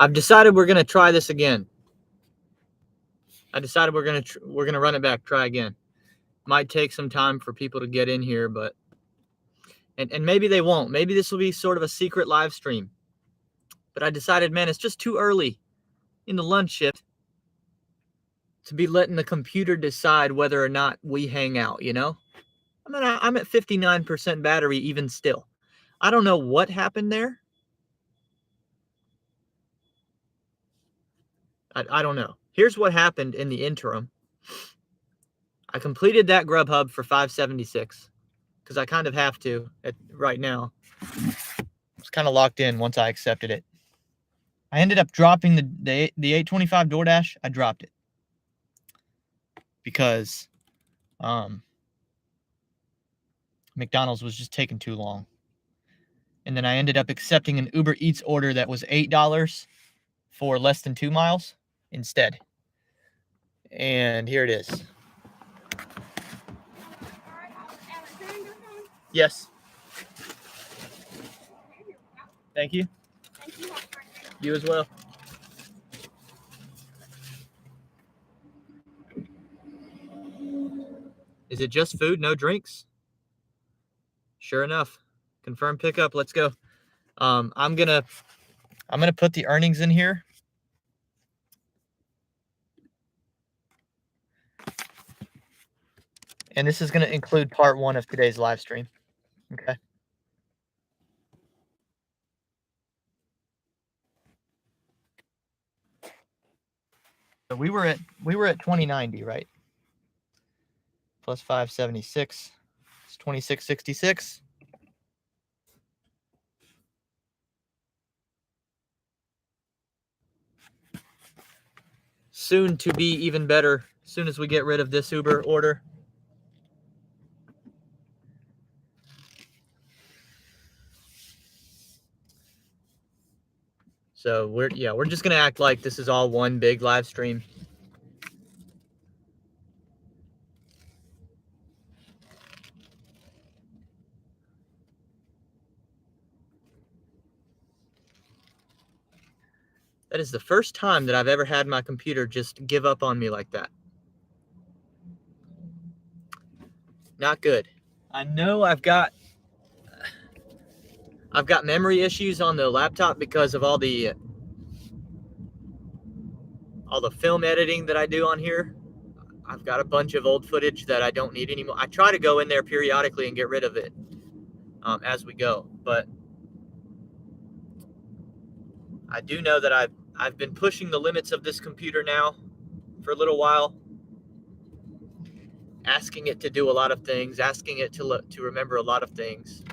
I've decided we're gonna try this again. I decided we're gonna run it back, try again. Might take some time for people to get in here, but and maybe they won't. Maybe this will be sort of a secret live stream. But I decided, man, it's just too early in the lunch shift to be letting the computer decide whether or not we hang out, you know? I mean, I'm at 59% battery even still. I don't know what happened there. I don't know. Here's what happened in the interim. I completed that Grubhub for $5.76 because I kind of have to right now. It's kind of locked in once I accepted it. I ended up dropping the $8.25 DoorDash. I dropped it because McDonald's was just taking too long. And then I ended up accepting an Uber Eats order that was $8 for less than 2 miles instead. And here it is. Yes. Thank you. You as well. Is it just food, no drinks? Sure enough. Confirm pickup. Let's go. I'm gonna put the earnings in here. And this is going to include part 1 of today's live stream. Okay. So we were at 2090, right? Plus 576. It's 2666. Soon to be even better as soon as we get rid of this Uber order. So we're just gonna act like this is all one big live stream. That is the first time that I've ever had my computer just give up on me like that. Not good. I know I've got memory issues on the laptop because of all the film editing that I do on here. I've got a bunch of old footage that I don't need anymore. I try to go in there periodically and get rid of it as we go. But I do know that I've been pushing the limits of this computer now for a little while, asking it to do a lot of things, asking it to remember a lot of things.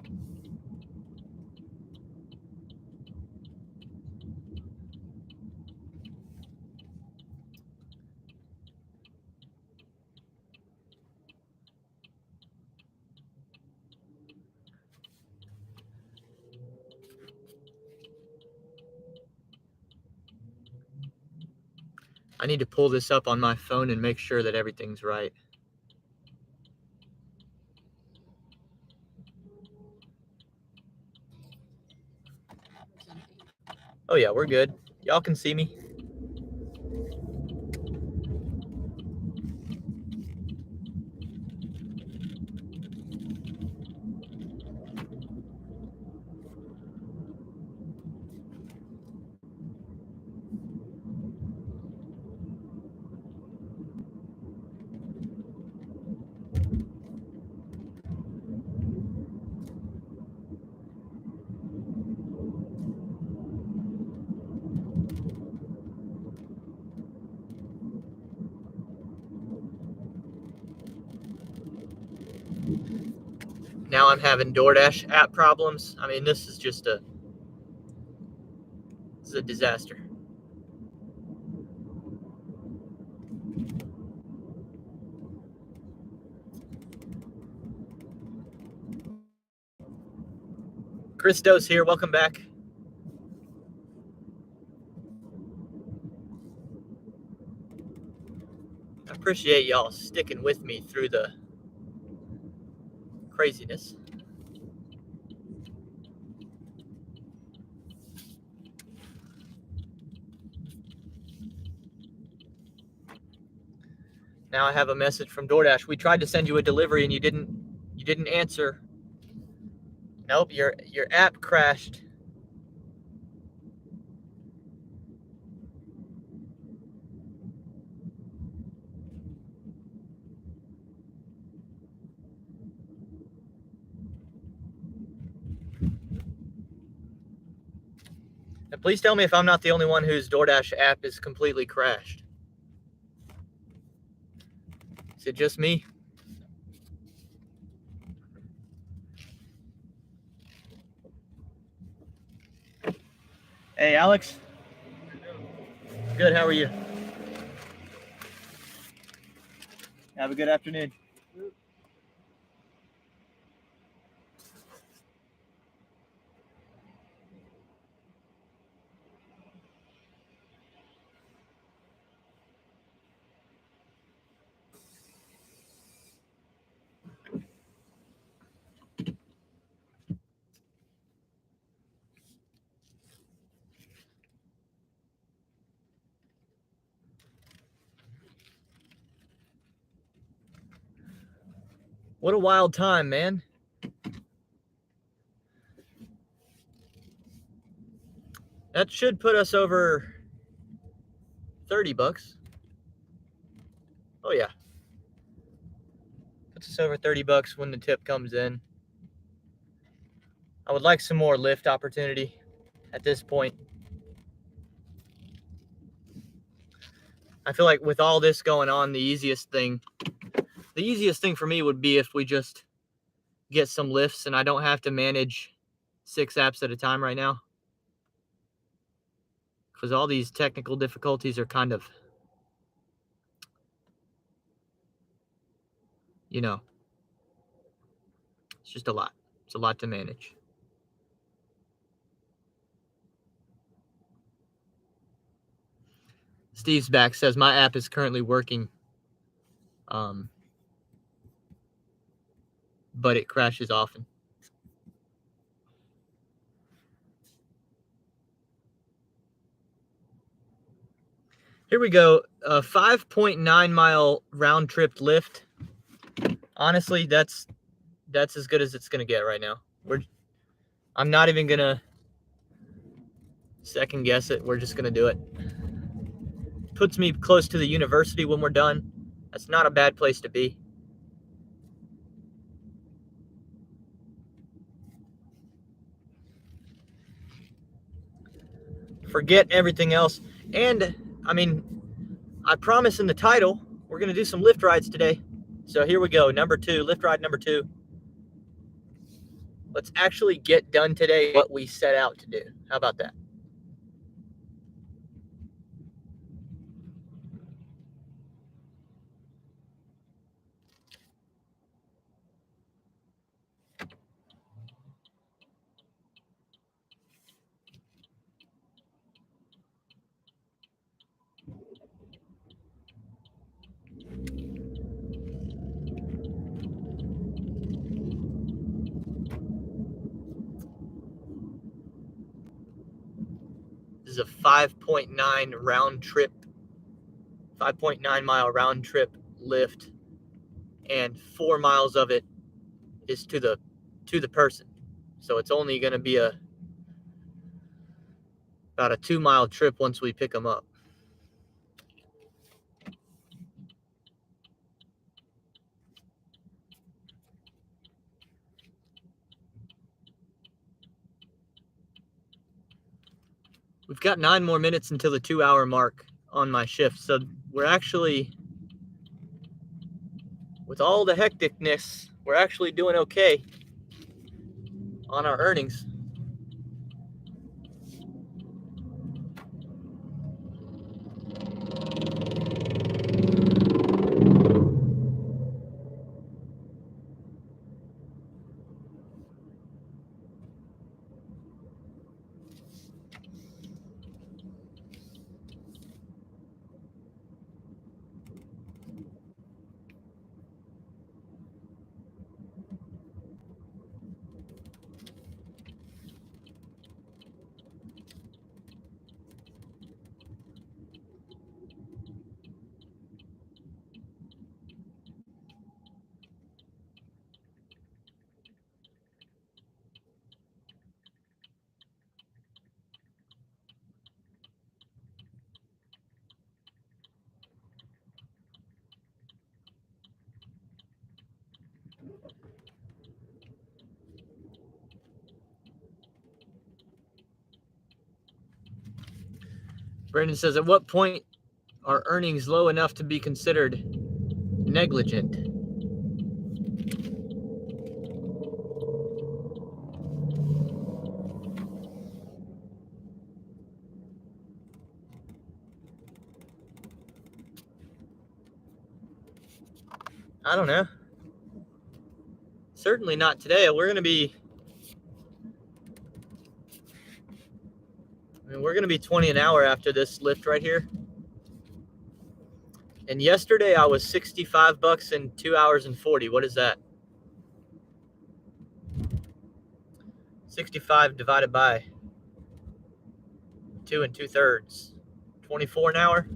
I need to pull this up on my phone and make sure that everything's right. Oh yeah, we're good. Y'all can see me. Now I'm having DoorDash app problems. I mean, this is a disaster. Christos here. Welcome back. I appreciate y'all sticking with me through the craziness. Now I have a message from DoorDash. We tried to send you a delivery and you didn't answer. Nope, your app crashed. And please tell me if I'm not the only one whose DoorDash app is completely crashed. Is it just me? Hey, Alex. Good, how are you? Have a good afternoon. What a wild time, man. That should put us over $30. Oh yeah. Puts us over $30 when the tip comes in. I would like some more Lyft opportunity at this point. I feel like with all this going on, the easiest thing for me would be if we just get some Lyfts and I don't have to manage 6 apps at a time right now. Because all these technical difficulties are kind of, it's just a lot. It's a lot to manage. Steve's back, says my app is currently working, but it crashes often. Here we go. A 5.9 mile round trip Lyft. Honestly, that's as good as it's gonna get right now. I'm not even gonna second guess it. We're just gonna do it. Puts me close to the university when we're done. That's not a bad place to be. Forget everything else. And I mean, I promise in the title, we're gonna do some Lyft rides today. So here we go. Number 2, Lyft ride number 2. Let's actually get done today what we set out to do. How about that? This is a 5.9 round trip, 5.9 mile round trip Lyft, and 4 miles of it is to the person. So it's only going to be about a 2 mile trip once we pick them up. We've got 9 more minutes until the 2-hour mark on my shift. So we're actually, with all the hecticness, we're actually doing okay on our earnings. Brandon says, at what point are earnings low enough to be considered negligent? I don't know. Certainly not today. We're going to be 20 an hour after this Lyft right here. And yesterday I was $65 in 2 hours and 40. What is that? 65 divided by 2 2/3. 24 an hour.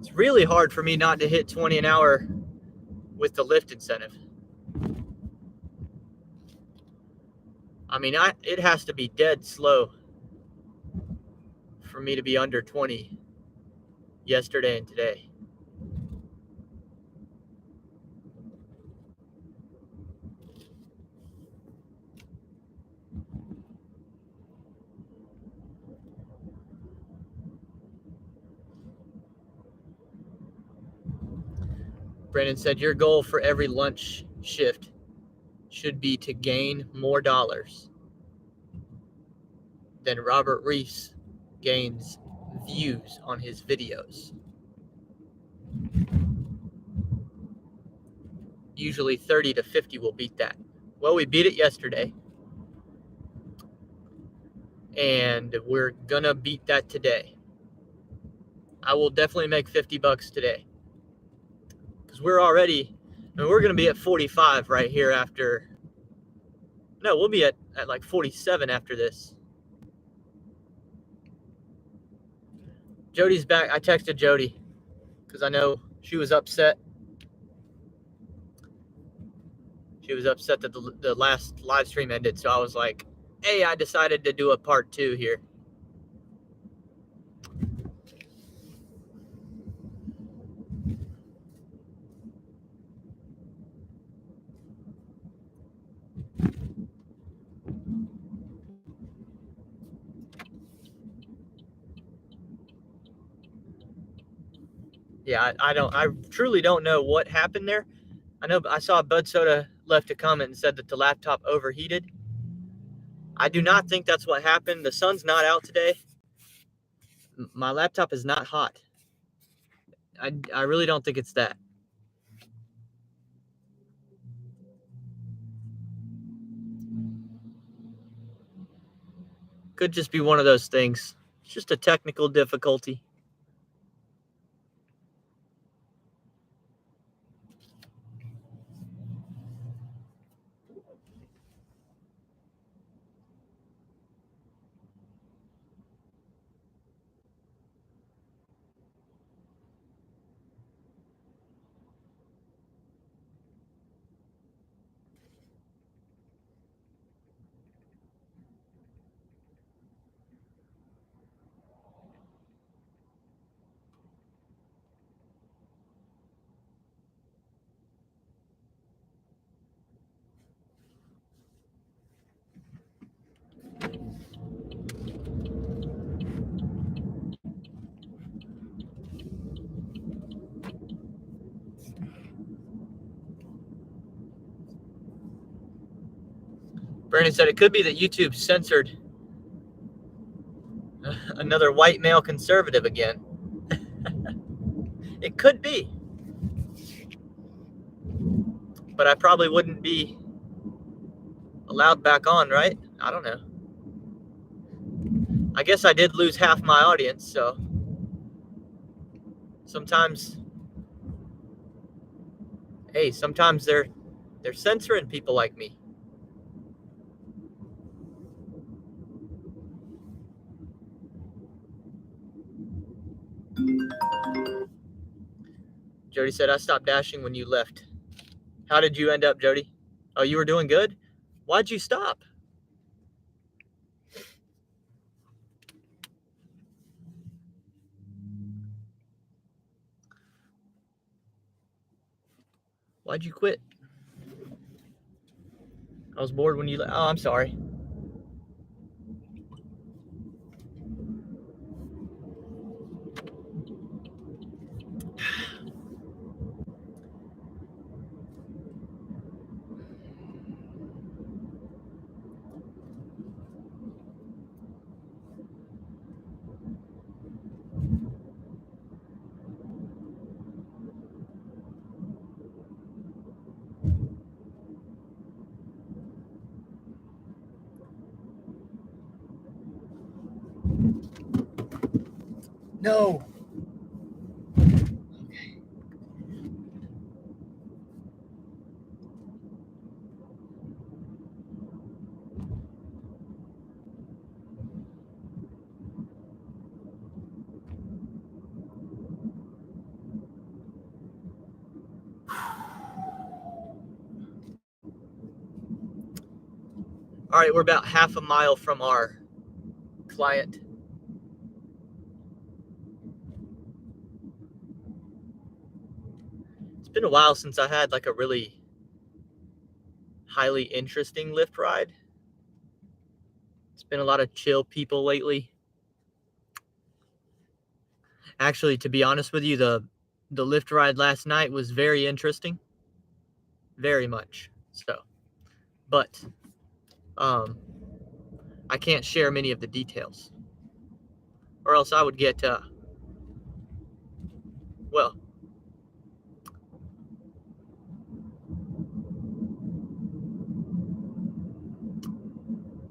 It's really hard for me not to hit 20 an hour with the Lyft incentive. I mean, it has to be dead slow for me to be under 20 yesterday and today. Brandon said, your goal for every lunch shift should be to gain more dollars than Robert Reese gains views on his videos. Usually 30 to 50 will beat that. Well, we beat it yesterday. And we're gonna beat that today. I will definitely make $50 today. Because we're gonna be at 45 right here after. No, we'll be at like 47 after this. Jody's back. I texted Jody because I know she was upset. She was upset that the last live stream ended. So I was like, hey, I decided to do a part 2 here. Yeah, I truly don't know what happened there. I know I saw Bud Soda left a comment and said that the laptop overheated. I do not think that's what happened. The sun's not out today. My laptop is not hot. I really don't think it's that. Could just be one of those things. It's just a technical difficulty. Brandon said it could be that YouTube censored another white male conservative again. It could be. But I probably wouldn't be allowed back on, right? I don't know. I guess I did lose half my audience, so sometimes they're censoring people like me. Jody said, I stopped dashing when you left. How did you end up, Jody? Oh, you were doing good? Why'd you stop? Why'd you quit? I was bored when you. Oh, I'm sorry. No. All right, we're about half a mile from our client. It's been a while since I had like a really highly interesting Lyft ride. It's been a lot of chill people lately. Actually, to be honest with you, the Lyft ride last night was very interesting. Very much so. But I can't share many of the details. Or else I would get well,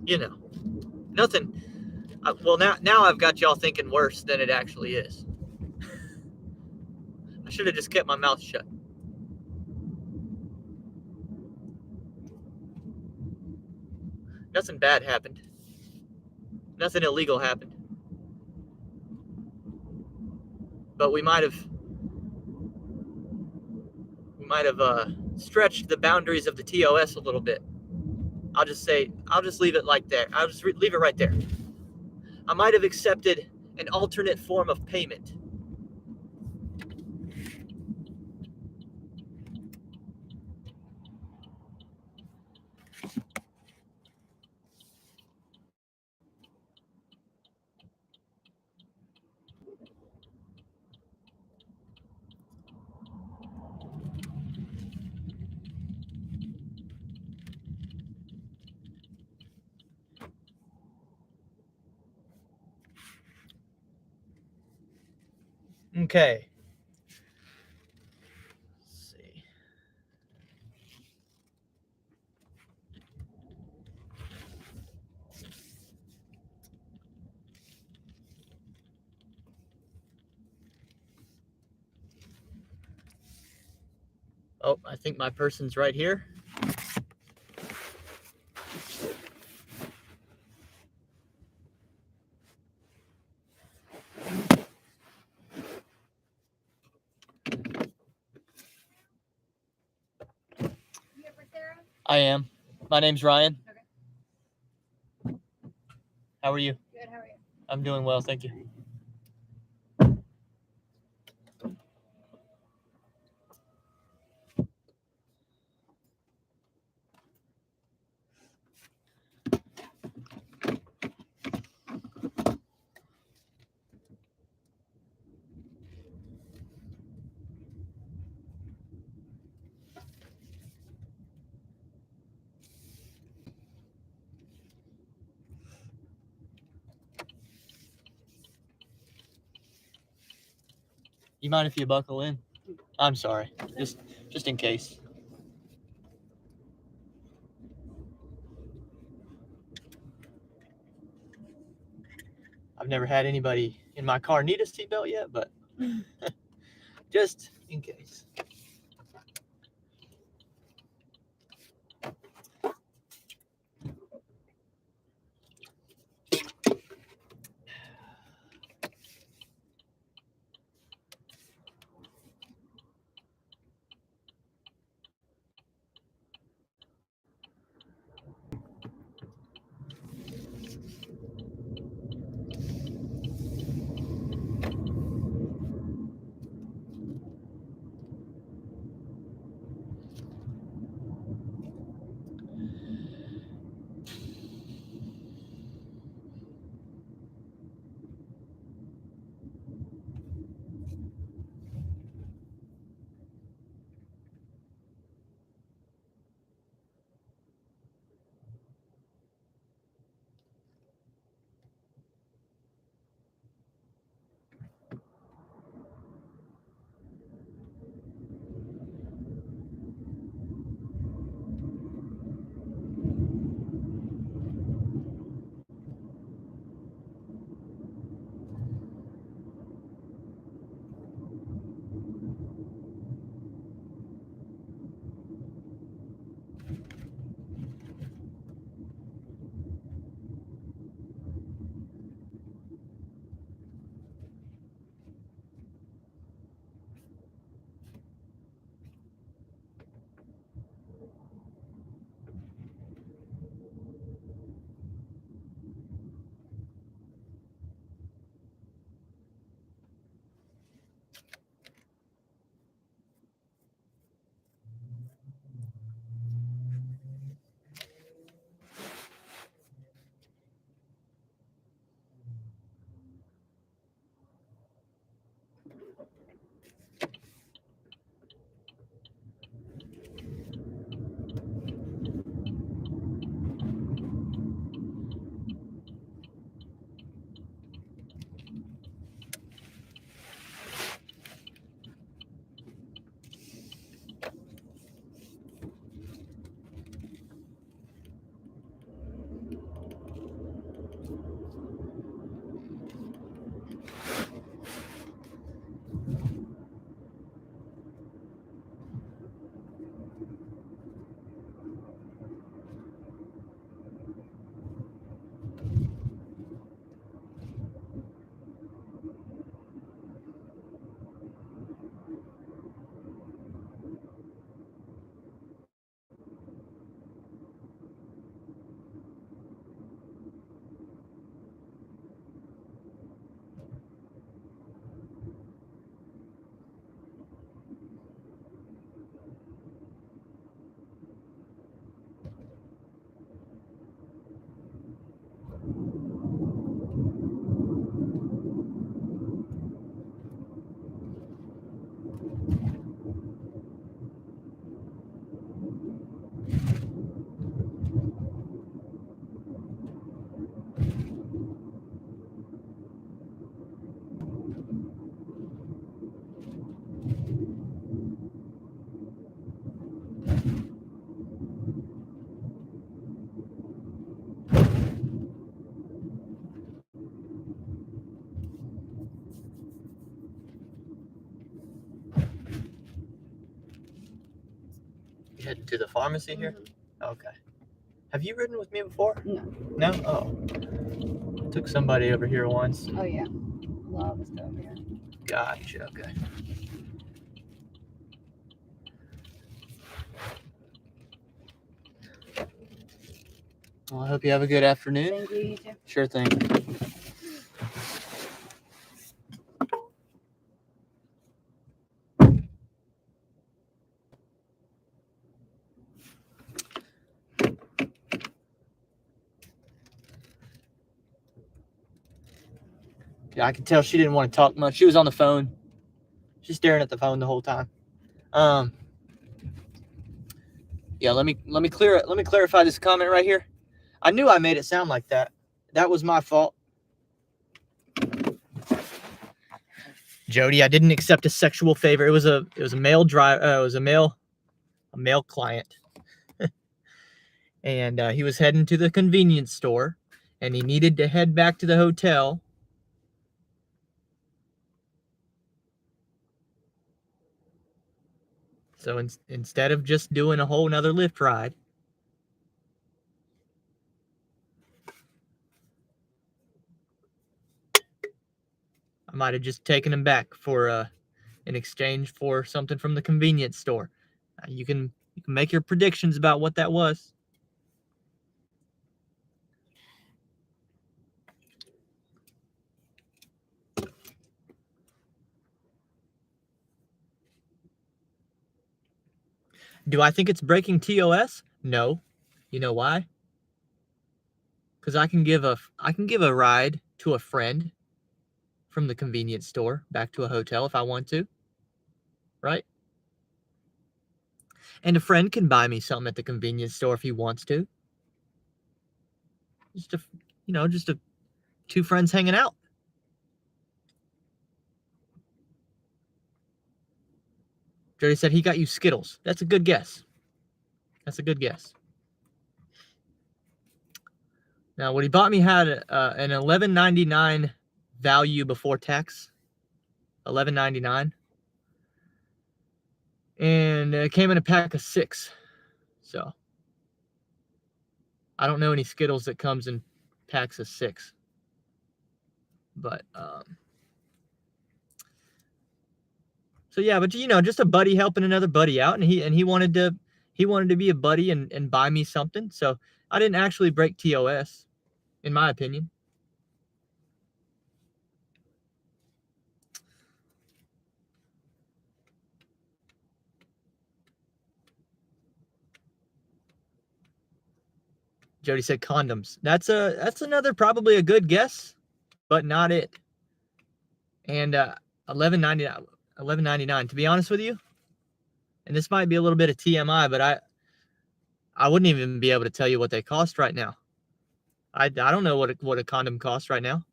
you know, nothing. Well, now I've got y'all thinking worse than it actually is. I should have just kept my mouth shut. Nothing bad happened. Nothing illegal happened. But we might have stretched the boundaries of the TOS a little bit. I'll just leave it like that. I'll just leave it right there. I might have accepted an alternate form of payment. Okay. Let's see. Oh, I think my person's right here. I am. My name's Ryan. Okay. How are you? Good, how are you? I'm doing well, thank you. You mind if you buckle in? I'm sorry, just in case. I've never had anybody in my car need a seatbelt yet, but just in case. You heading to the pharmacy here? Mm-hmm. Okay. Have you ridden with me before? No. No? Oh. I took somebody over here once. Oh, yeah. Love is over here. Gotcha. Okay. Well, I hope you have a good afternoon. Thank you, you too. Sure thing. Yeah, I could tell she didn't want to talk much. She was on the phone. She's staring at the phone the whole time. Yeah, let me clarify this comment right here. I knew I made it sound like that. That was my fault. Jody, I didn't accept a sexual favor. It was a male driver. It was a male client, and he was heading to the convenience store, and he needed to head back to the hotel. So instead of just doing a whole nother Lyft ride, I might have just taken him back for in exchange for something from the convenience store. You can make your predictions about what that was. Do I think it's breaking TOS? No. You know why? Because I can give a ride to a friend from the convenience store back to a hotel if I want to. Right? And a friend can buy me something at the convenience store if he wants to. Just two friends hanging out. Jody said he got you Skittles. That's a good guess. That's a good guess. Now, what he bought me had an $11.99 value before tax. $11.99. And it came in a pack of 6. So I don't know any Skittles that comes in packs of 6. But so yeah, but you know, just a buddy helping another buddy out, and he wanted to be a buddy and buy me something. So I didn't actually break TOS, in my opinion. Jody said condoms. That's another probably a good guess, but not it. And $11.99. To be honest with you, and this might be a little bit of TMI, but I wouldn't even be able to tell you what they cost right now. I don't know what a condom costs right now.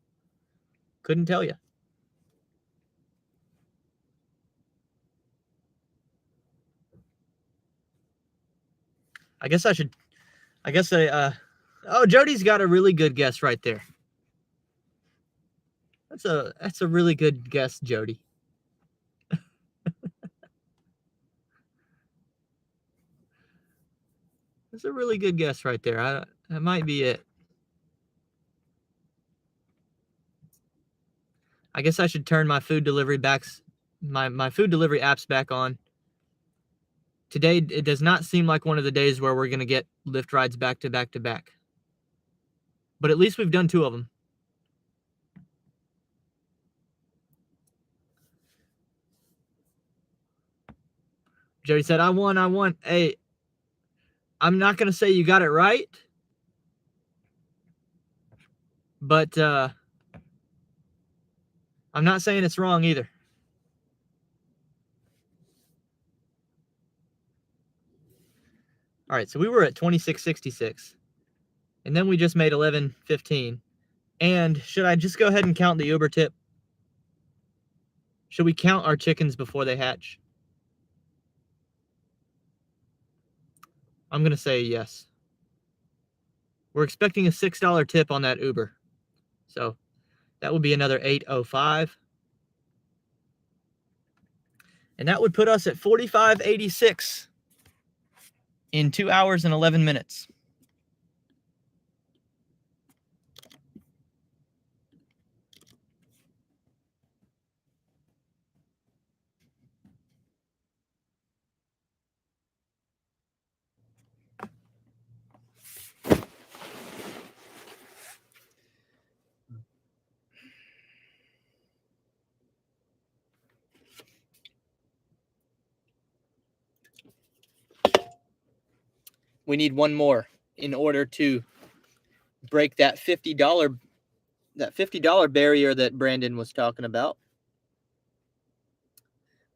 Couldn't tell you. Oh, Jody's got a really good guess right there. That's a really good guess, Jody. That's a really good guess right there. That might be it. I guess I should turn my food delivery my food delivery apps back on. Today, it does not seem like one of the days where we're going to get Lyft rides back to back to back. But at least we've done 2 of them. Jody said, I won. Hey, I'm not going to say you got it right. But I'm not saying it's wrong either. All right, so we were at 26.66. And then we just made 11.15. And should I just go ahead and count the Uber tip? Should we count our chickens before they hatch? I'm going to say yes. We're expecting a $6 tip on that Uber. So that would be another $8.05. And that would put us at 45.86 in 2 hours and 11 minutes. We need one more in order to break that $50 barrier that Brandon was talking about.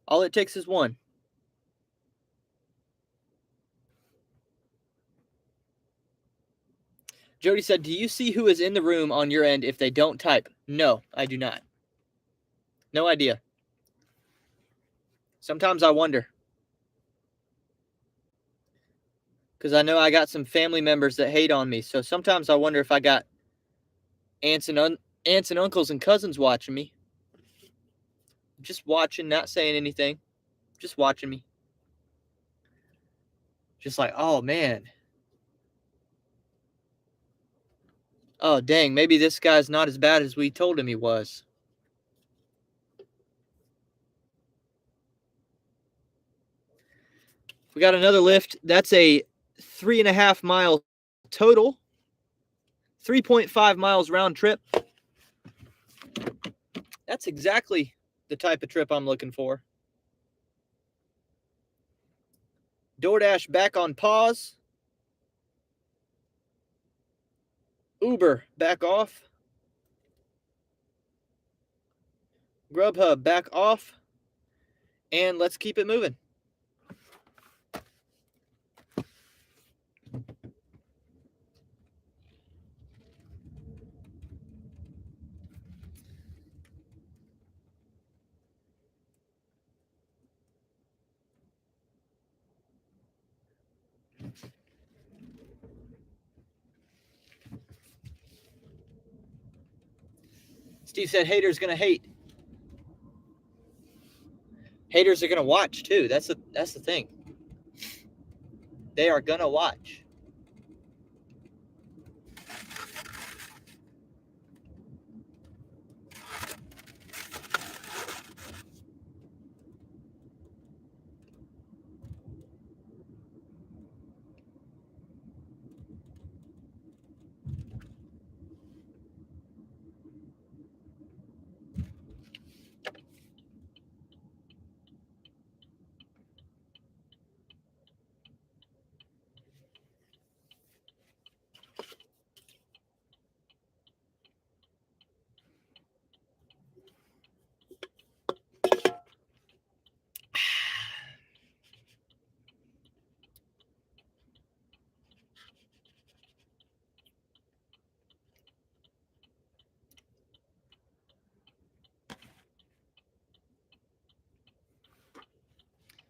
All it takes is one. Jody said, do you see who is in the room on your end if they don't type? No, I do not. No idea. Sometimes I wonder. Because I know I got some family members that hate on me. So sometimes I wonder if I got aunts and uncles and cousins watching me. Just watching, not saying anything. Just watching me. Just like, oh, man. Oh, dang, maybe this guy's not as bad as we told him he was. We got another Lyft. That's a 3.5 mile total. 3.5 miles round trip. That's exactly the type of trip I'm looking for. DoorDash back on pause. Uber back off. Grubhub back off. And let's keep it moving. Steve said haters gonna hate. Haters are gonna watch too. That's the thing. They are gonna watch.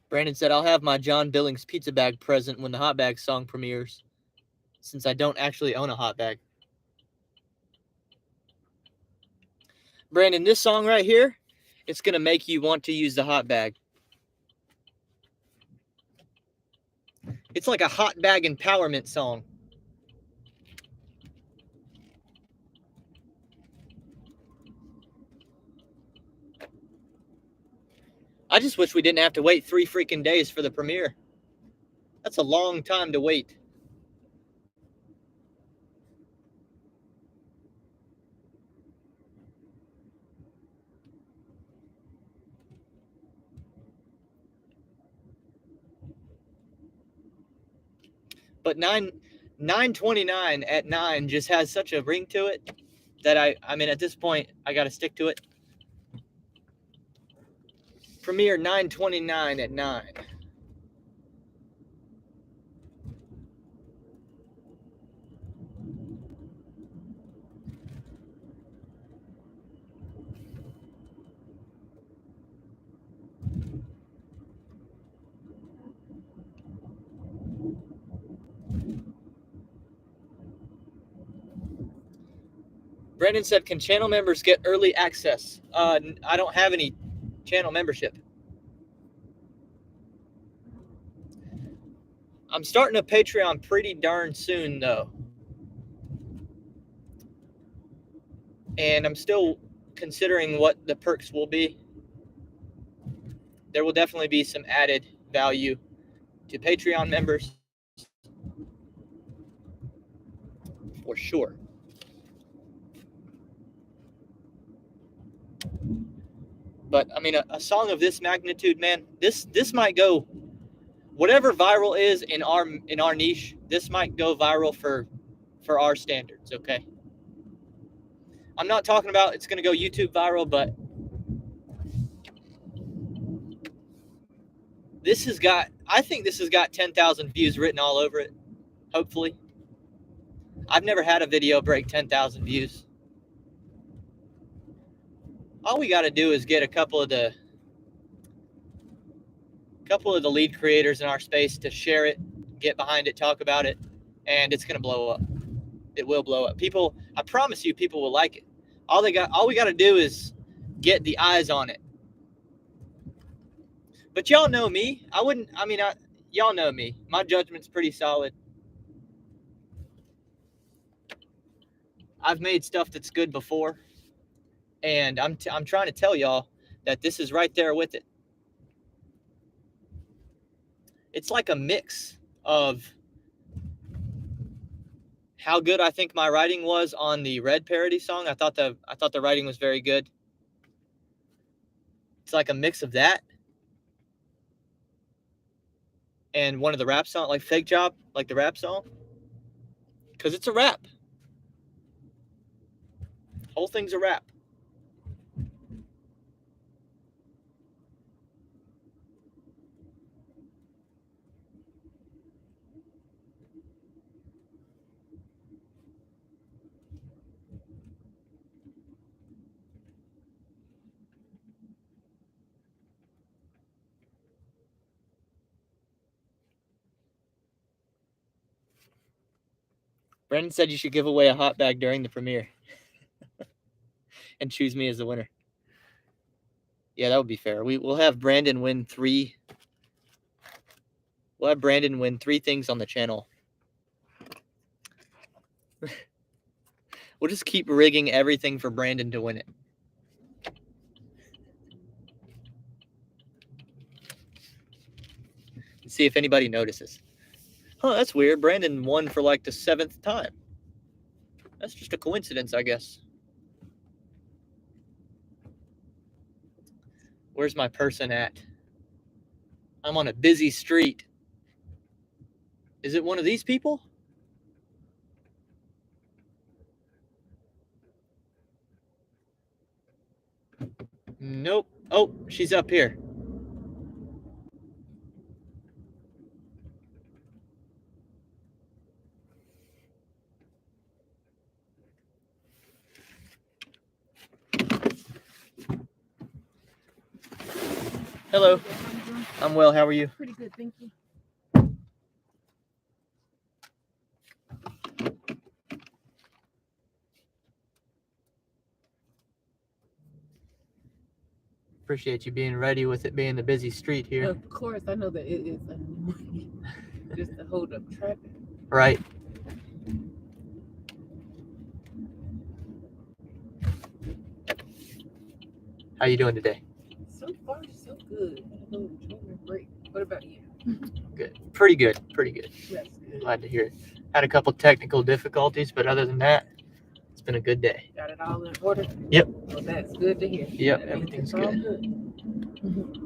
Brandon said, I'll have my John Billings pizza bag present when the hot bag song premieres, since I don't actually own a hot bag. Brandon, this song right here, it's going to make you want to use the hot bag. It's like a hot bag empowerment song. I just wish we didn't have to wait 3 freaking days for the premiere. That's a long time to wait. But 9:29 at 9 just has such a ring to it that I mean, at this point, I got to stick to it. Premiere 9:29 at 9. Brandon said, can channel members get early access? I don't have any channel membership. I'm starting a Patreon pretty darn soon, though. And I'm still considering what the perks will be. There will definitely be some added value to Patreon members. For sure. But I mean, a song of this magnitude, man, this might go, whatever viral is in our niche, this might go viral for our standards, okay? I'm not talking about it's going to go YouTube viral, but I think this has got 10,000 views written all over it, hopefully. I've never had a video break 10,000 views. All we got to do is get a couple of the lead creators in our space to share it, get behind it, talk about it, and it's going to blow up. It will blow up. People, I promise you, people will like it. All we got to do is get the eyes on it. But y'all know me. Y'all know me. My judgment's pretty solid. I've made stuff that's good before, and I'm trying to tell y'all that this is right there with it. It's like a mix of how good I think my writing was on the Red parody song. I thought the writing was very good. It's like a mix of that and one of the rap songs, like Fake Job, like the rap song, because it's a rap. Whole thing's a rap. Brendan said you should give away a hot bag during the premiere and choose me as the winner. Yeah, that would be fair. We'll have Brandon win 3. We'll have Brandon win 3 things on the channel. We'll just keep rigging everything for Brandon to win it. See if anybody notices. Huh, that's weird. Brandon won for like the 7th time. That's just a coincidence, I guess. Where's my person at? I'm on a busy street. Is it one of these people? Nope. Oh, she's up here. Hello. I'm well. How are you? Pretty good, thank you. Appreciate you being ready with it being the busy street here. Of course, I know that it is annoying just to hold up traffic. Right. How you doing today? So far, so good. I'm enjoying my break. What about you? Good. Pretty good. Pretty good. That's good. Glad to hear it. Had a couple technical difficulties, but other than that, it's been a good day. Got it all in order? Yep. Well, that's good to hear. Yep, That means everything's it's all good.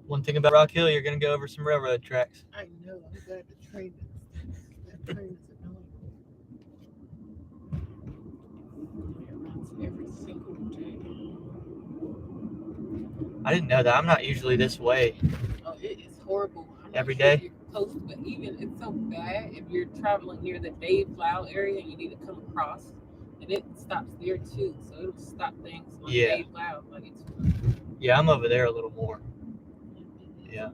One thing about Rock Hill, you're going to go over some railroad tracks. I know. I'm glad the train is. That train is annoying. It runs every single day. I didn't know that. I'm not usually this way. Oh, it is horrible. I'm not Every sure day? if you're close, but even it's so bad if you're traveling near the Dave Lau area and you need to come across, and it stops there too. So it'll stop things on Yeah. Dave Lau. Like it's Yeah, I'm over there a little more. Yeah.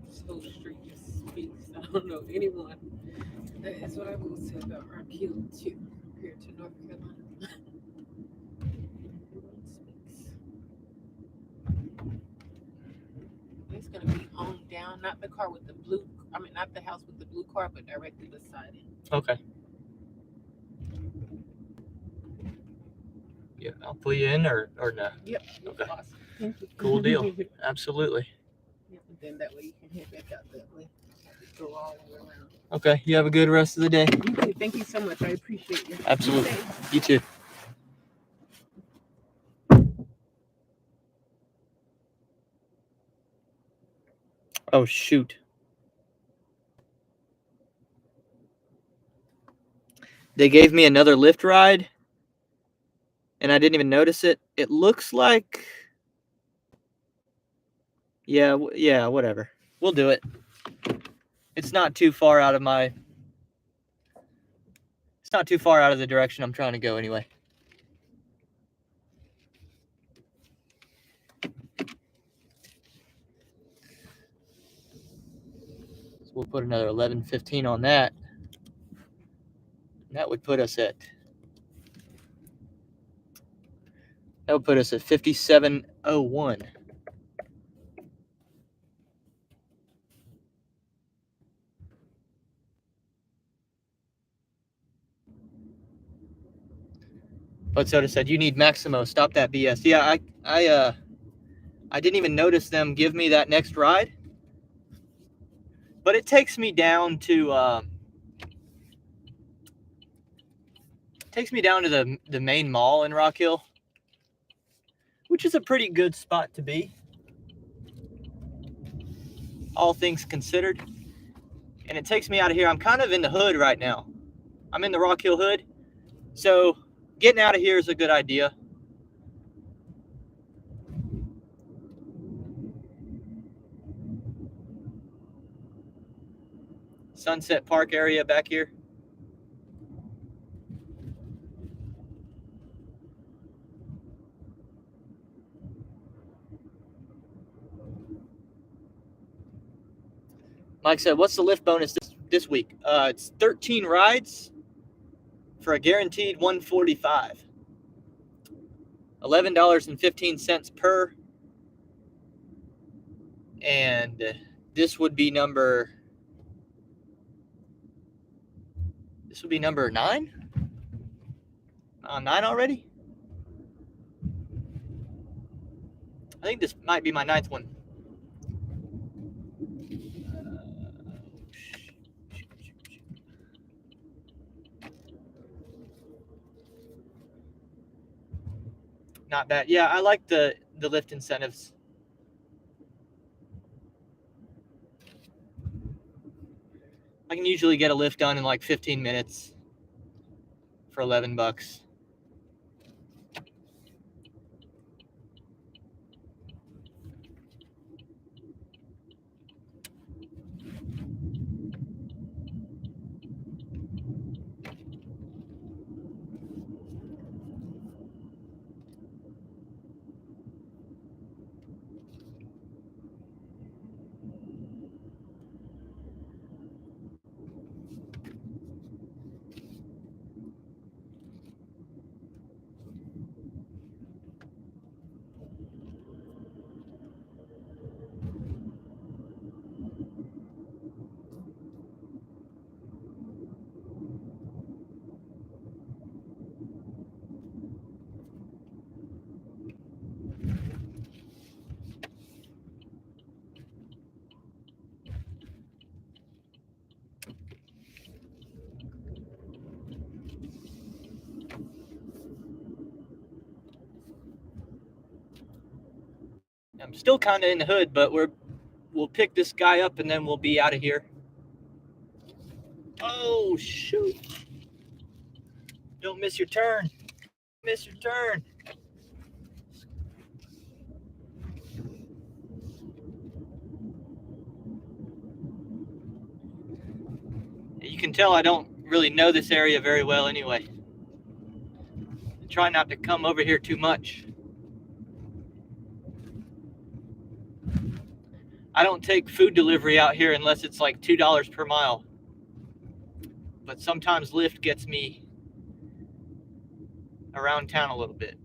this whole street just speaks. I don't know anyone. That's what I will say about Rock Hill too, compared to North Carolina. Everyone speaks. It's gonna be on down, not the car with the blue. I mean, not the house with the blue car, but directly beside it. Okay. Yeah, I'll pull you in or no? Yep. Okay. Awesome. Thank you. Cool deal. Absolutely. Yep, and then that way you can head back out that way. Go all the way around. Okay. You have a good rest of the day. You too. Thank you so much. I appreciate you. Absolutely. Okay. You too. Oh, shoot. They gave me another Lyft ride, and I didn't even notice it. It looks like... Yeah, whatever. We'll do it. It's not too far out of my It's not too far out of the direction I'm trying to go anyway. So we'll put another 11.15 on that. That would put us at 57:01. But Soda said, "You need Maximo. Stop that BS." Yeah, I didn't even notice them give me that next ride, but it takes me down to the main mall in Rock Hill, which is a pretty good spot to be, all things considered. And it takes me out of here. I'm kind of in the hood right now. I'm in the Rock Hill hood, so getting out of here is a good idea. Sunset Park area back here. Mike said, "What's the Lyft bonus this week?" It's 13 rides for a guaranteed $145. $11.15 per. And this would be number 9? 9 already? I think this might be my 9th one. Not bad. Yeah, I like the Lyft incentives. I can usually get a Lyft done in like 15 minutes for $11. I'm still kind of in the hood, but we'll pick this guy up and then we'll be out of here. Oh, shoot. Don't miss your turn. Miss your turn. You can tell I don't really know this area very well anyway. I try not to come over here too much. I don't take food delivery out here unless it's like $2 per mile. But sometimes Lyft gets me around town a little bit.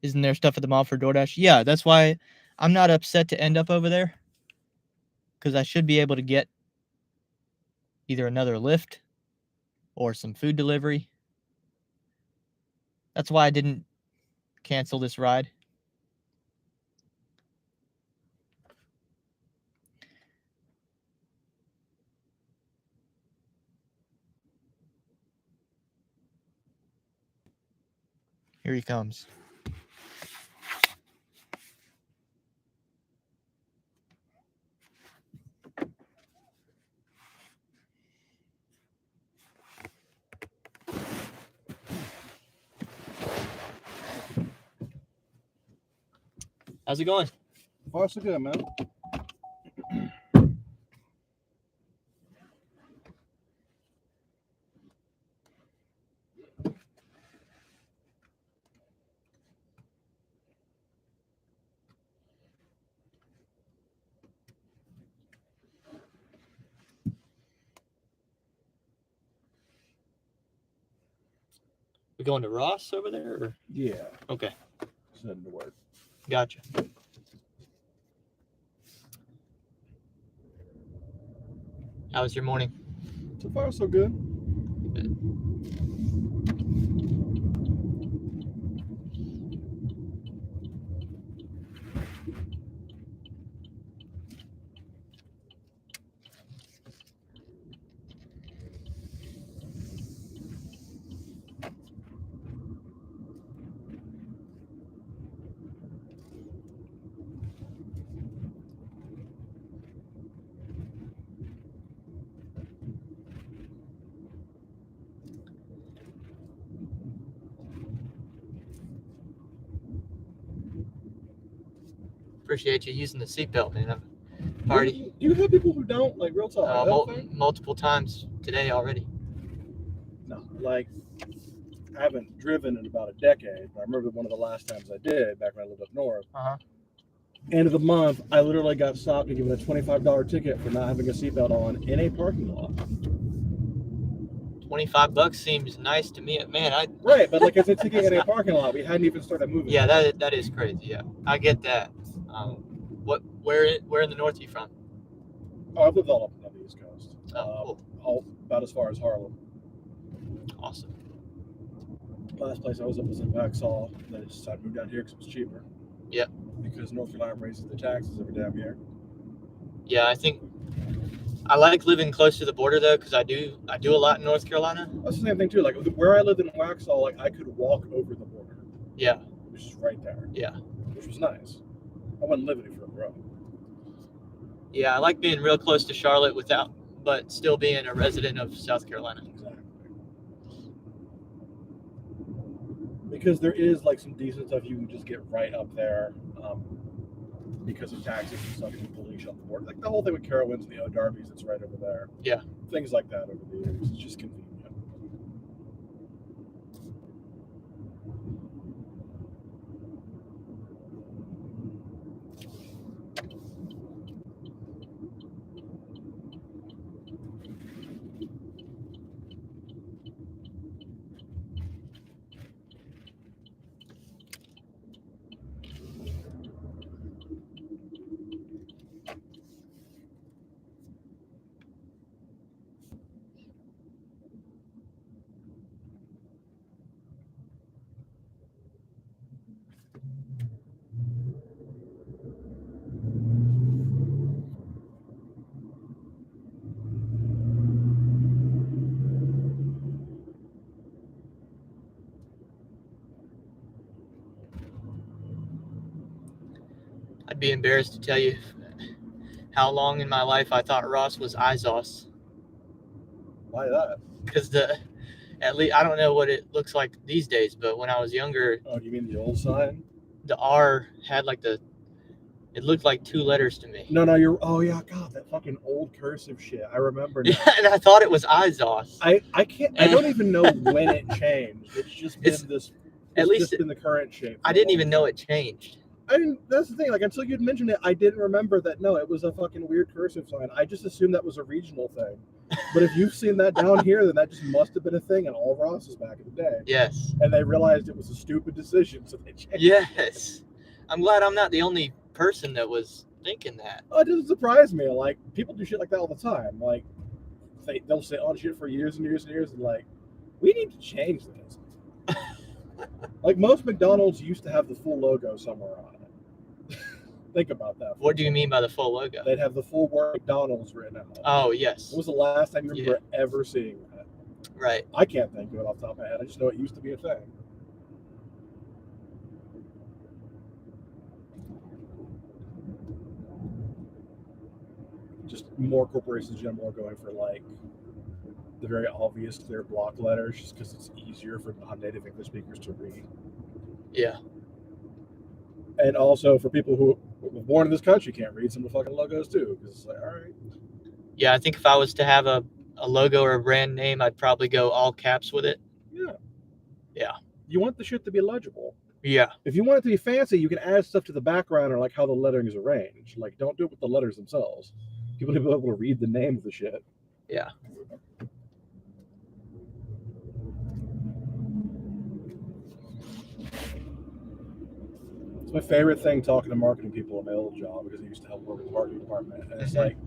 Isn't there stuff at the mall for DoorDash? Yeah, that's why I'm not upset to end up over there, because I should be able to get either another Lyft or some food delivery. That's why I didn't cancel this ride. Here he comes. How's it going? Far so good, man. We going to Ross over there? Or? Yeah. Okay. Just heading to work. Gotcha. How was your morning? So far so good. Appreciate you using the seatbelt, man. I've already Do you have people who don't, like, real talk? multiple times today already. No, like, I haven't driven in about a decade, but I remember one of the last times I did, back when I lived up north. End of the month, I literally got stopped and given a $25 ticket for not having a seatbelt on in a parking lot. $25 seems nice to me, man. Right, but like it's a ticket in a parking lot. We hadn't even started moving. Yeah, that is crazy. Yeah, I get that. Where in the north are you from? Oh, I've lived all up on the East Coast. Cool. All about as far as Harlem. Awesome. Last place I was up was in Waxhaw. Then I decided to move down here because it was cheaper. Yeah. Because North Carolina raises the taxes every damn year. Yeah, I think I like living close to the border though, because I do a lot in North Carolina. That's the same thing too. Like where I lived in Waxhaw, like I could walk over the border. Yeah. Which is right there. Yeah. Which was nice. I wasn't living it for a row. Yeah, I like being real close to Charlotte but still being a resident of South Carolina. Exactly. Because there is like some decent stuff you can just get right up there. Because of taxes and stuff, and police on the board. Like the whole thing with Carowinds and the O'Darby's that's right over there. Yeah. Things like that over the years. It's just convenient. I'd be embarrassed to tell you how long in my life I thought Ross was Izos. Why that? Because at least I don't know what it looks like these days, but when I was younger. Oh, do you mean the old sign? The R had like it looked like two letters to me. No, oh yeah, God, that fucking old cursive shit. I remember now. Yeah, and I thought it was Izos. I don't even know when it changed. It's just been been the current shape. I didn't even know it changed. That's the thing, like until you'd mentioned it, I didn't remember that no, it was a fucking weird cursive sign. I just assumed that was a regional thing. But if you've seen that down here, then that just must have been a thing in all Rosses back in the day. Yes. And they realized it was a stupid decision, so they changed. Yes. I'm glad I'm not the only person that was thinking that. Oh, it doesn't surprise me. Like, people do shit like that all the time. Like, they'll sit on shit for years and years and years and like, we need to change this. Like most McDonald's used to have the full logo somewhere on it. Think about that. What do you mean by the full logo? They'd have the full word McDonald's written out. Oh, yes. When was the last time you remember ever seeing that? Right. I can't think of it off the top of my head. I just know it used to be a thing. Just more corporations in general are going for like the very obvious clear block letters just because it's easier for non-native English speakers to read. Yeah. And also for people who were born in this country can't read some of the fucking logos too, because it's like, all right. Yeah, I think if I was to have a logo or a brand name, I'd probably go all caps with it. Yeah. Yeah. You want the shit to be legible. Yeah. If you want it to be fancy, you can add stuff to the background or like how the lettering is arranged. Like, don't do it with the letters themselves. People need to be able to read the name of the shit. Yeah. It's my favorite thing talking to marketing people at my old job because I used to help work with the marketing department. And it's like,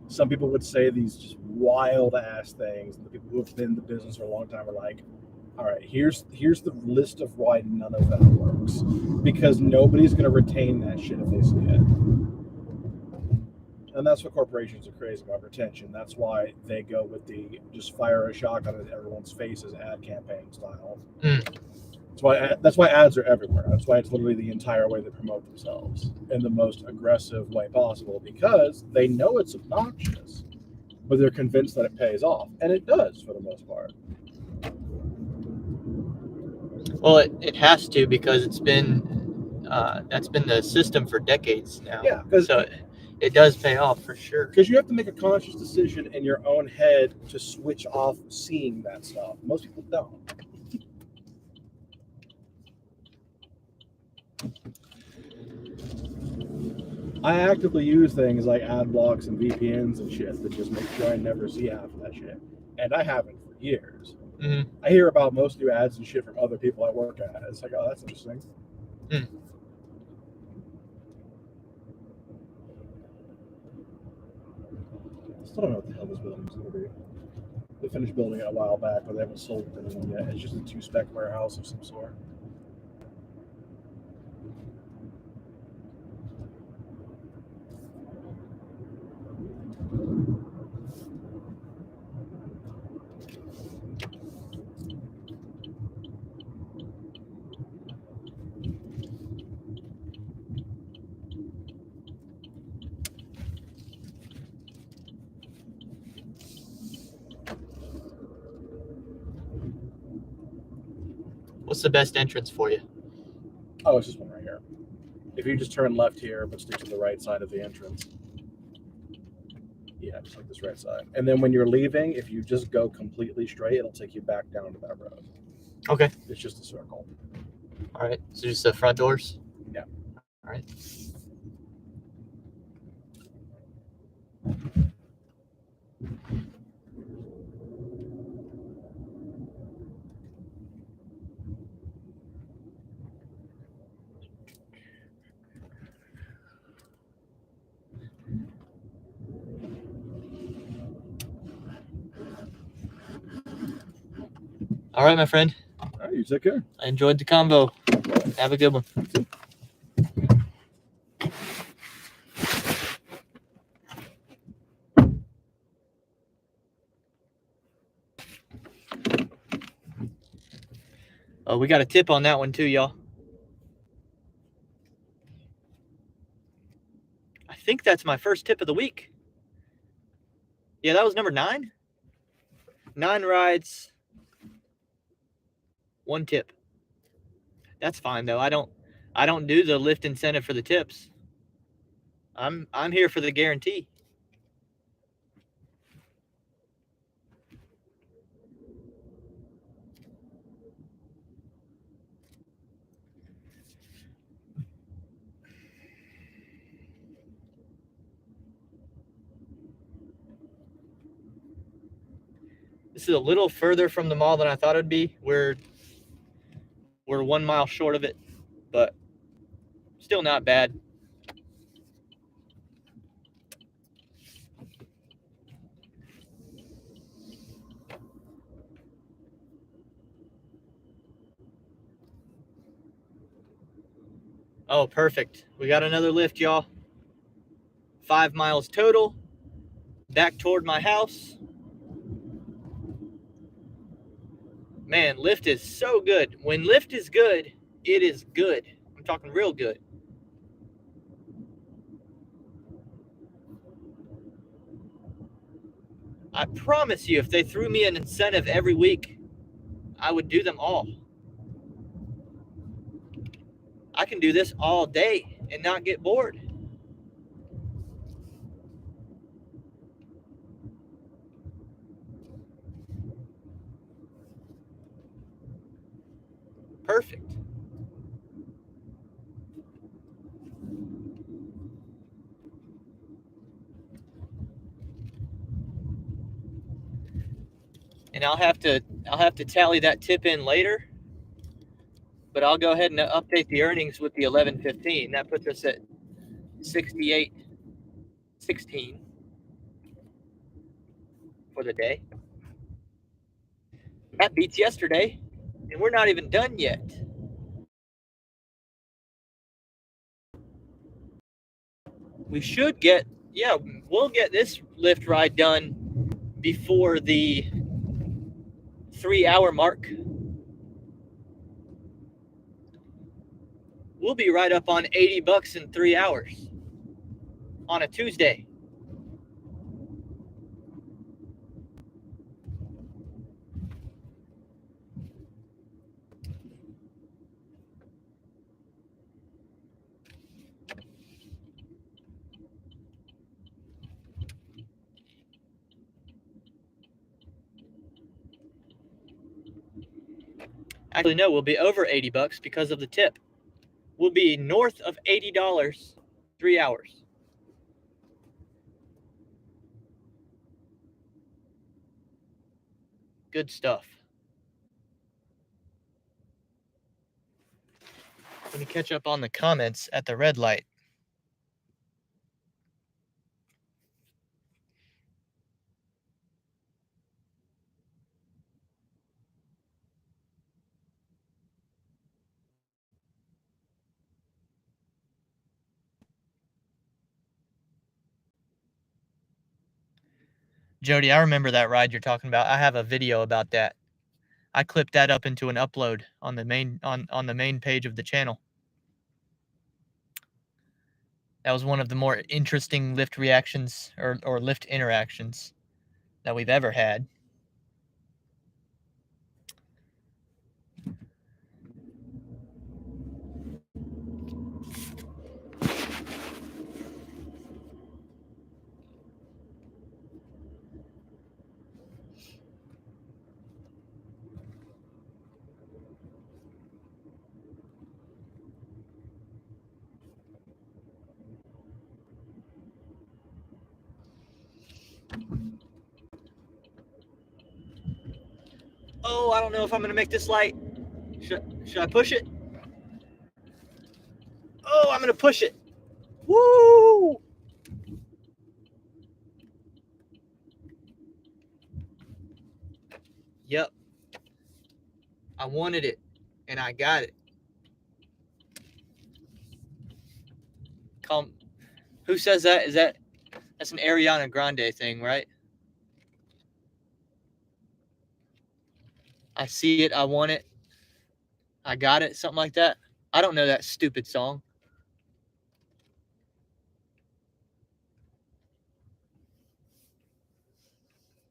some people would say these just wild ass things. And the people who have been in the business for a long time are like, all right, here's the list of why none of that works. Because nobody's going to retain that shit if they see it. And that's what corporations are crazy about, retention. That's why they go with the just fire a shotgun at everyone's faces ad campaign style. That's why ads are everywhere. That's why it's literally the entire way they promote themselves in the most aggressive way possible, because they know it's obnoxious, but they're convinced that it pays off, and it does for the most part. Well, it has to, because it's been that's been the system for decades now. Yeah, so it does pay off for sure. Because you have to make a conscious decision in your own head to switch off seeing that stuff. Most people don't. I actively use things like ad blocks and VPNs and shit to just make sure I never see half of that shit. And I haven't for years. Mm-hmm. I hear about most new ads and shit from other people I work at. It's like, oh, that's interesting. Mm. Still don't know what the hell this building's going to be. They finished building it a while back, but they haven't sold it to anyone yet. It's just a 2-spec warehouse of some sort. What's the best entrance for you? Oh, it's just one right here. If you just turn left here, but stick to the right side of the entrance. Yeah, just like this right side. And then when you're leaving, if you just go completely straight, it'll take you back down to that road. Okay. It's just a circle. All right. So just the front doors? Yeah. All right. All right, my friend. All right, you take care. I enjoyed the convo. Have a good one. Oh, we got a tip on that one too, y'all. I think that's my first tip of the week. Yeah, that was number 9. 9 rides, 1 tip. That's fine though. I don't do the Lyft incentive for the tips. I'm here for the guarantee. This is a little further from the mall than I thought it'd be. We're 1 mile short of it, but still not bad. Oh, perfect. We got another Lyft, y'all. 5 miles total. Back toward my house. Man, Lyft is so good. When Lyft is good, it is good. I'm talking real good. I promise you, if they threw me an incentive every week, I would do them all. I can do this all day and not get bored. Perfect. And I'll have to tally that tip in later, but I'll go ahead and update the earnings with the 11.15. That puts us at 68.16 for the day. That beats yesterday, and we're not even done yet. We should get, we'll get this Lyft ride done before the 3-hour mark. We'll be right up on $80 in 3 hours on a Tuesday. Actually, no, we'll be over $80 because of the tip. We'll be north of $80, 3 hours. Good stuff. Let me catch up on the comments at the red light. Jody, I remember that ride you're talking about. I have a video about that. I clipped that up into an upload on the main on the main page of the channel. That was one of the more interesting Lyft reactions or Lyft interactions that we've ever had. Oh, I don't know if I'm going to make this light. Should I push it? Oh, I'm going to push it. Woo! Yep. I wanted it, and I got it. Who says that? That's an Ariana Grande thing, right? I see it. I want it. I got it. Something like that. I don't know that stupid song.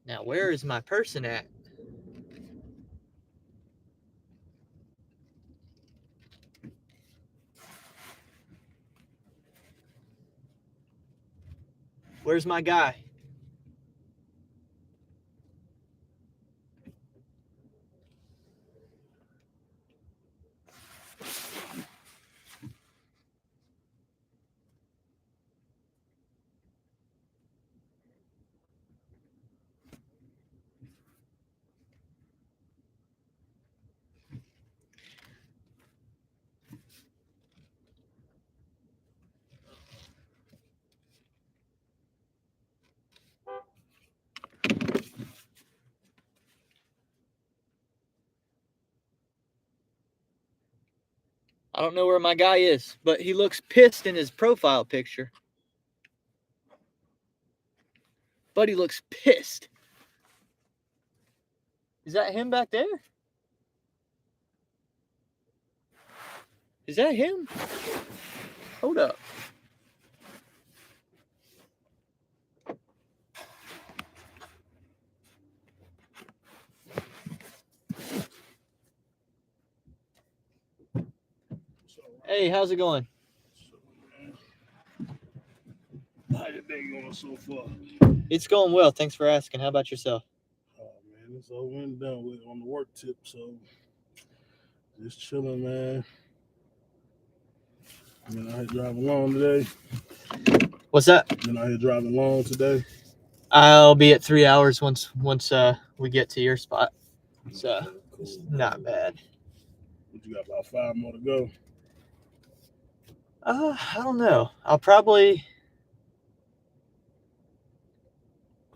Now, where is my person at? Where's my guy? I don't know where my guy is, but he looks pissed in his profile picture. Buddy looks pissed. Is that him back there? Is that him? Hold up. Hey, how's it going? How your day going so far? It's going well. Thanks for asking. How about yourself? Oh man, it's all went done with on the work tip, so just chilling, man. Been out here driving long today. What's that? Been out here driving long today. I'll be at 3 hours once we get to your spot. So Cool. it's not bad. But you got about 5 more to go. I don't know. I'll probably.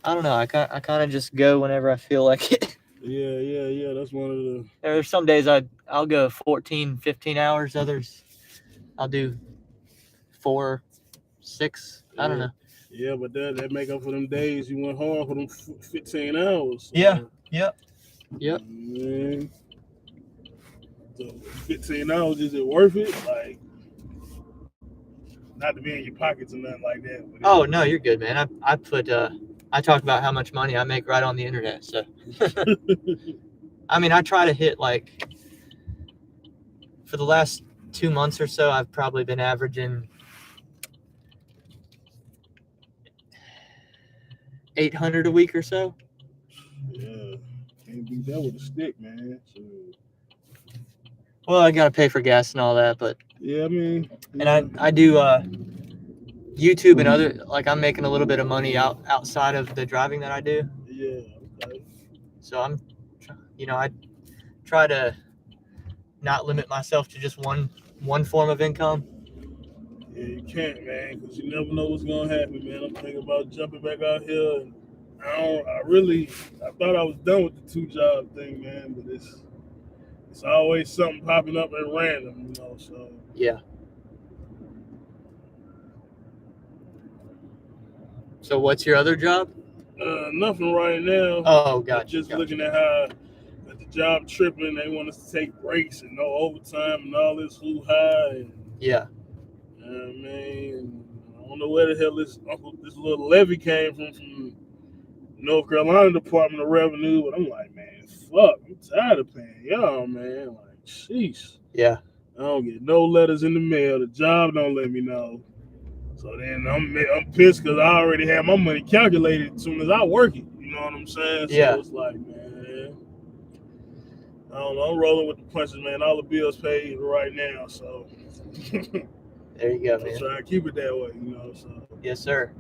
I don't know. I kind of just go whenever I feel like it. Yeah. That's one of the. There's some days I'll go 14, 15 hours. Others I'll do 4, 6. I don't know. Yeah, but that make up for them days you went hard for them 15 hours. So, Yeah. Yep. Man. So 15 hours, is it worth it? Like, not to be in your pockets or nothing like that. But Oh no, you're good, man. I talk about how much money I make right on the internet. So I mean, I try to hit like for the last 2 months or so, I've probably been averaging 800 a week or so. Yeah, can't beat that with a stick, man. So, Well, I gotta pay for gas and all that, but yeah, I mean, and I do YouTube and other, like I'm making a little bit of money outside of the driving that I do. yeah, okay. So I'm, I try to not limit myself to just one form of income. Yeah, you can't, man, because you never know what's gonna happen, man. I'm thinking about jumping back out here, and I thought I was done with the 2-job thing, man, but it's always something popping up at random, so. Yeah. So what's your other job? Nothing right now. Oh, gotcha. Just looking at how at the job tripping, they want us to take breaks and no overtime and all this hoo-ha. And, Yeah. man, I don't know where the hell this little levy came from North Carolina Department of Revenue, but I'm like, man, fuck, I'm tired of paying y'all, man. Like, sheesh. Yeah. I don't get no letters in the mail. The job don't let me know. So then I'm pissed because I already have my money calculated as soon as I work it. You know what I'm saying? So Yeah. it's like, man, I don't know. I'm rolling with the punches, man. All the bills paid right now, so There you go, I'm man. trying to keep it that way, So Yes, sir.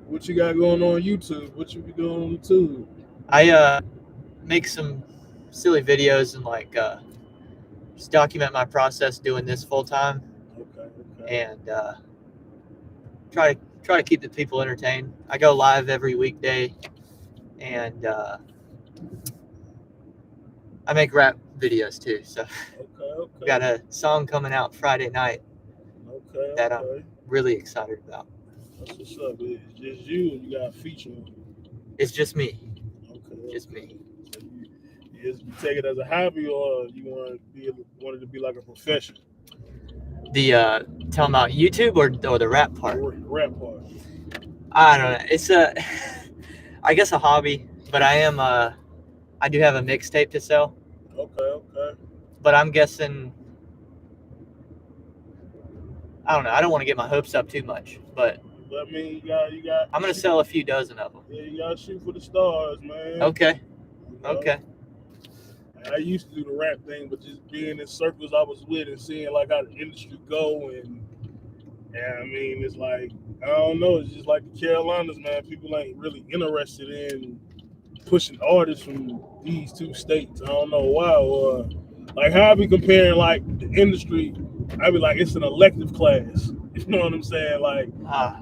what you got going on YouTube? What you be doing on YouTube? I make some silly videos and like just document my process doing this full time, Okay. and try to keep the people entertained. I go live every weekday, and I make rap videos too. So Okay. got a song coming out Friday night Okay. that I'm really excited about. That's what's up. It's just you, and you got a feature on it. It's just me. Okay. Just me. So you take it as a hobby, or you want it to be like a profession? The talking about YouTube or the rap part? Rap part. I don't know. It's I guess a hobby, but I do have a mixtape to sell. Okay. But I'm guessing, I don't know. I don't want to get my hopes up too much, but I mean, you got. I'm gonna sell a few dozen of them. Yeah, you gotta shoot for the stars, man. Okay. You know? Okay. I used to do the rap thing, but just being in circles I was with and seeing like how the industry go, and I mean, it's like, I don't know, it's just like the Carolinas, man. People ain't really interested in pushing artists from these 2 states. I don't know why, or like how I be comparing like the industry. I be like, it's an elective class. You know what I'm saying? Like,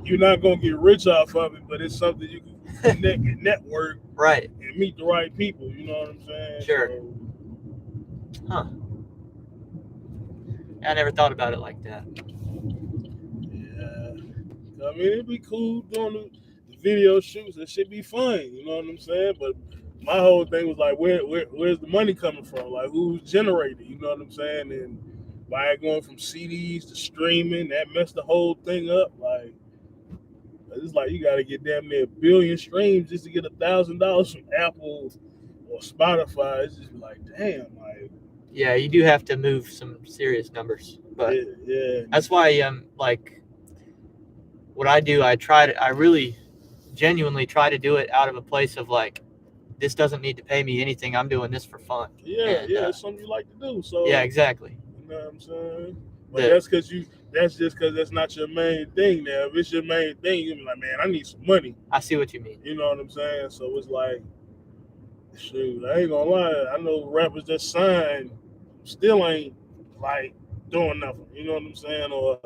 you're not gonna get rich off of it, but it's something you can connect and network, right, and meet the right people. You know what I'm saying? Sure. So, Huh. I never thought about it like that. Yeah. I mean, it'd be cool doing the video shoots. It should be fun. You know what I'm saying? But my whole thing was like, where's the money coming from? Like, who's generating? You know what I'm saying? And by going from CDs to streaming, that messed the whole thing up. Like, it's like you got to get damn near 1 billion streams just to get $1,000 from Apple or Spotify. It's just like, damn, like. Yeah, you do have to move some serious numbers, but yeah. that's why like what I do, I really genuinely try to do it out of a place of like, this doesn't need to pay me anything. I'm doing this for fun. Yeah, And, it's something you like to do. So yeah, exactly. You know what I'm saying? But that's just because that's not your main thing now. If it's your main thing, you'll be like, man, I need some money. I see what you mean. You know what I'm saying? So it's like, shoot, I ain't gonna lie. I know rappers that signed still ain't like doing nothing. You know what I'm saying? Or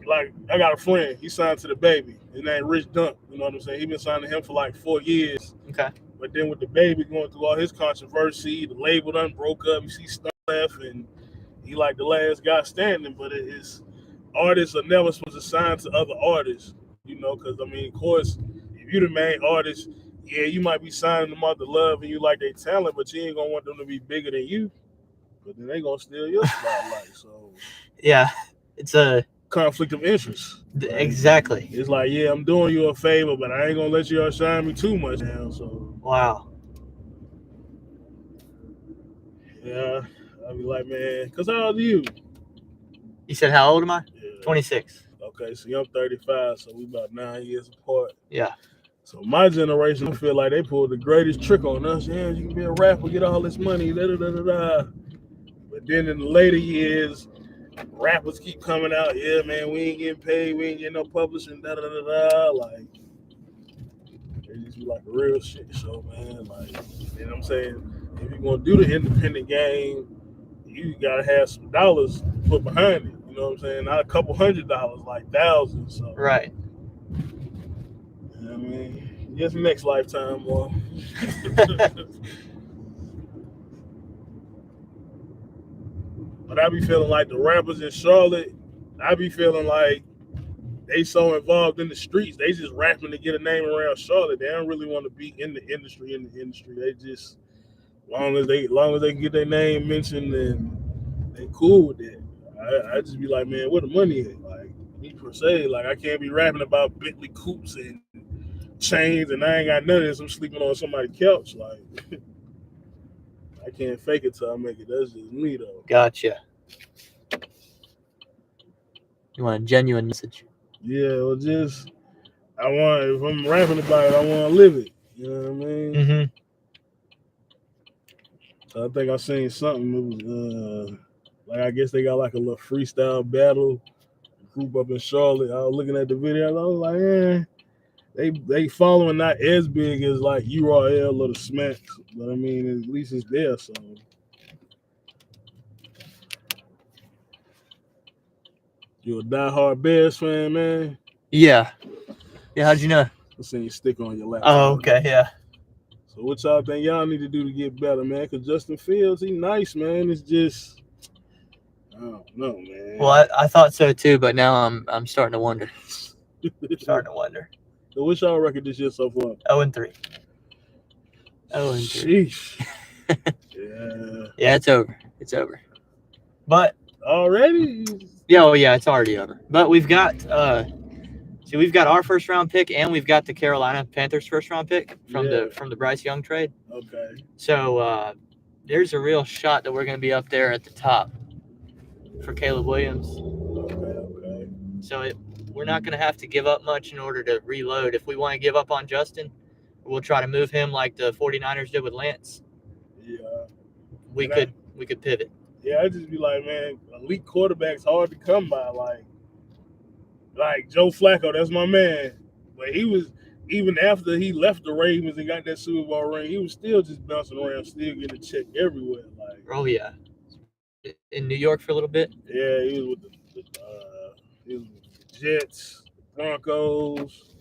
like, I got a friend. He signed to the Baby. His name Rich Dunk. You know what I'm saying? He been signed to him for like 4 years. Okay. But then with the Baby going through all his controversy, the label done broke up. You see stuff left, and he like the last guy standing. But artists are never supposed to sign to other artists, you know, because I mean, of course, if you the main artist, yeah, you might be signing them out to love and you like their talent, but you ain't gonna want them to be bigger than you. But then they gonna steal your spotlight. So yeah, it's a conflict of interest. Exactly. It's like, yeah, I'm doing you a favor, but I ain't gonna let you outshine me too much now. So wow. Yeah, I'll be like, man, because how old are you? You said how old am I? Yeah. 26. Okay, so I'm 35, so we about 9 years apart. Yeah. So my generation, I feel like they pulled the greatest trick on us. Yeah, you can be a rapper, get all this money, da da da da da. But then in the later years, rappers keep coming out. Yeah, man, we ain't getting paid, we ain't getting no publishing, da da da da. Like, it just be like a real shit show, man. Like, you know what I'm saying? If you're gonna do the independent game, you gotta have some dollars put behind it. You know what I'm saying? Not a couple $100, like thousands. So. Right. You know what I mean? Just next lifetime, boy. But I be feeling like the rappers in Charlotte, I be feeling like they so involved in the streets, they just rapping to get a name around Charlotte. They don't really want to be in the industry. They just long as they can get their name mentioned, and they cool with that. I just be like, man, where the money at? Like, me per se, like I can't be rapping about Bentley coupes and chains, and I ain't got none of this. I'm sleeping on somebody's couch. Like, I can't fake it till I make it. That's just me, though. Gotcha. You want a genuine message? Yeah, well, just if I'm rapping about it, I want to live it. You know what I mean? Mm-hmm. So I think I seen something. It was like, I guess they got like a little freestyle battle group up in Charlotte. I was looking at the video. I was like, they following not as big as like URL or the Smacks, but I mean, at least it's there. So you a diehard Bears fan, man? Yeah. Yeah. How'd you know? I seen you stick on your laptop. Oh, okay. Yeah. So what y'all think y'all need to do to get better, man? Because Justin Fields, he nice, man. It's just, I don't know, man. Well, I thought so too, but now I'm starting to wonder. So what's y'all record this year so far? 0-3. 0-3. Sheesh. Yeah. Yeah, it's over. It's over. But already? Yeah, well, yeah, it's already over. But we've got we've got our first round pick, and we've got the Carolina Panthers first round pick from the Bryce Young trade. Okay. So there's a real shot that we're going to be up there at the top for Caleb Williams. Okay. So we're not going to have to give up much in order to reload. If we want to give up on Justin, we'll try to move him like the 49ers did with Lance. Yeah. We could pivot. Yeah, I just be like, man, elite quarterback's hard to come by. Like Joe Flacco, that's my man. But he was, even after he left the Ravens and got that Super Bowl ring, he was still just bouncing around, still getting a check everywhere. Like, oh yeah, in New York for a little bit. Yeah, he was with the Jets, the Broncos.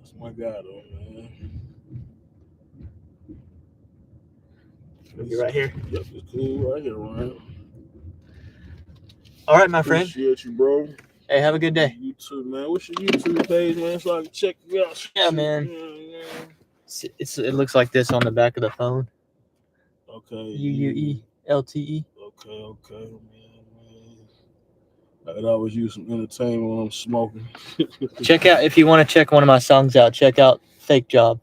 That's my guy, though, man. You're right here. Yep, it's cool right here, Ryan. All right, my friend. Appreciate you, bro. Hey, have a good day. You too, man. What's your YouTube page, man? So I can check you out. Yeah, man. It looks like this on the back of the phone. Okay. UUELTE. Okay, man. I could always use some entertainment when I'm smoking. Check out, if you want to check one of my songs out, check out Fake Job.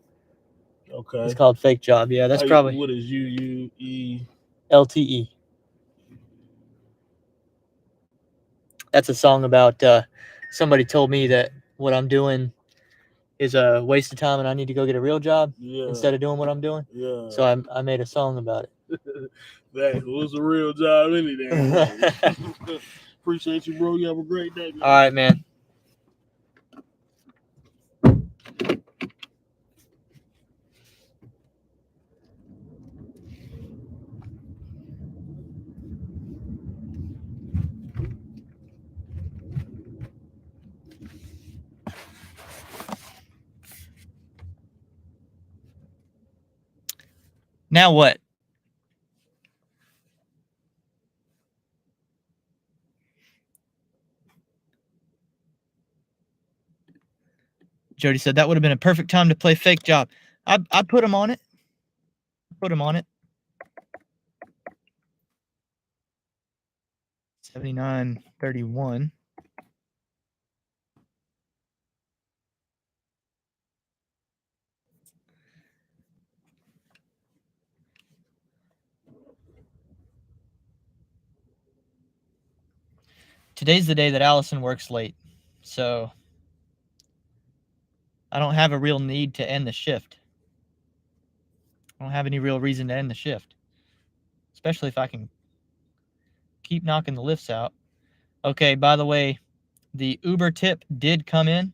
Okay. It's called Fake Job. Yeah, that's probably What is UUE? LTE. That's a song about somebody told me that what I'm doing is a waste of time and I need to go get a real job instead of doing what I'm doing. Yeah. So I made a song about it. That was a real job any day. Appreciate you, bro. You have a great day, man. All right, man. Now what? Jody said that would have been a perfect time to play Fake Job. I put him on it. Put him on it. 79-31. Today's the day that Allison works late, so I don't have a real need to end the shift. I don't have any real reason to end the shift, especially if I can keep knocking the lifts out. Okay, by the way, the Uber tip did come in.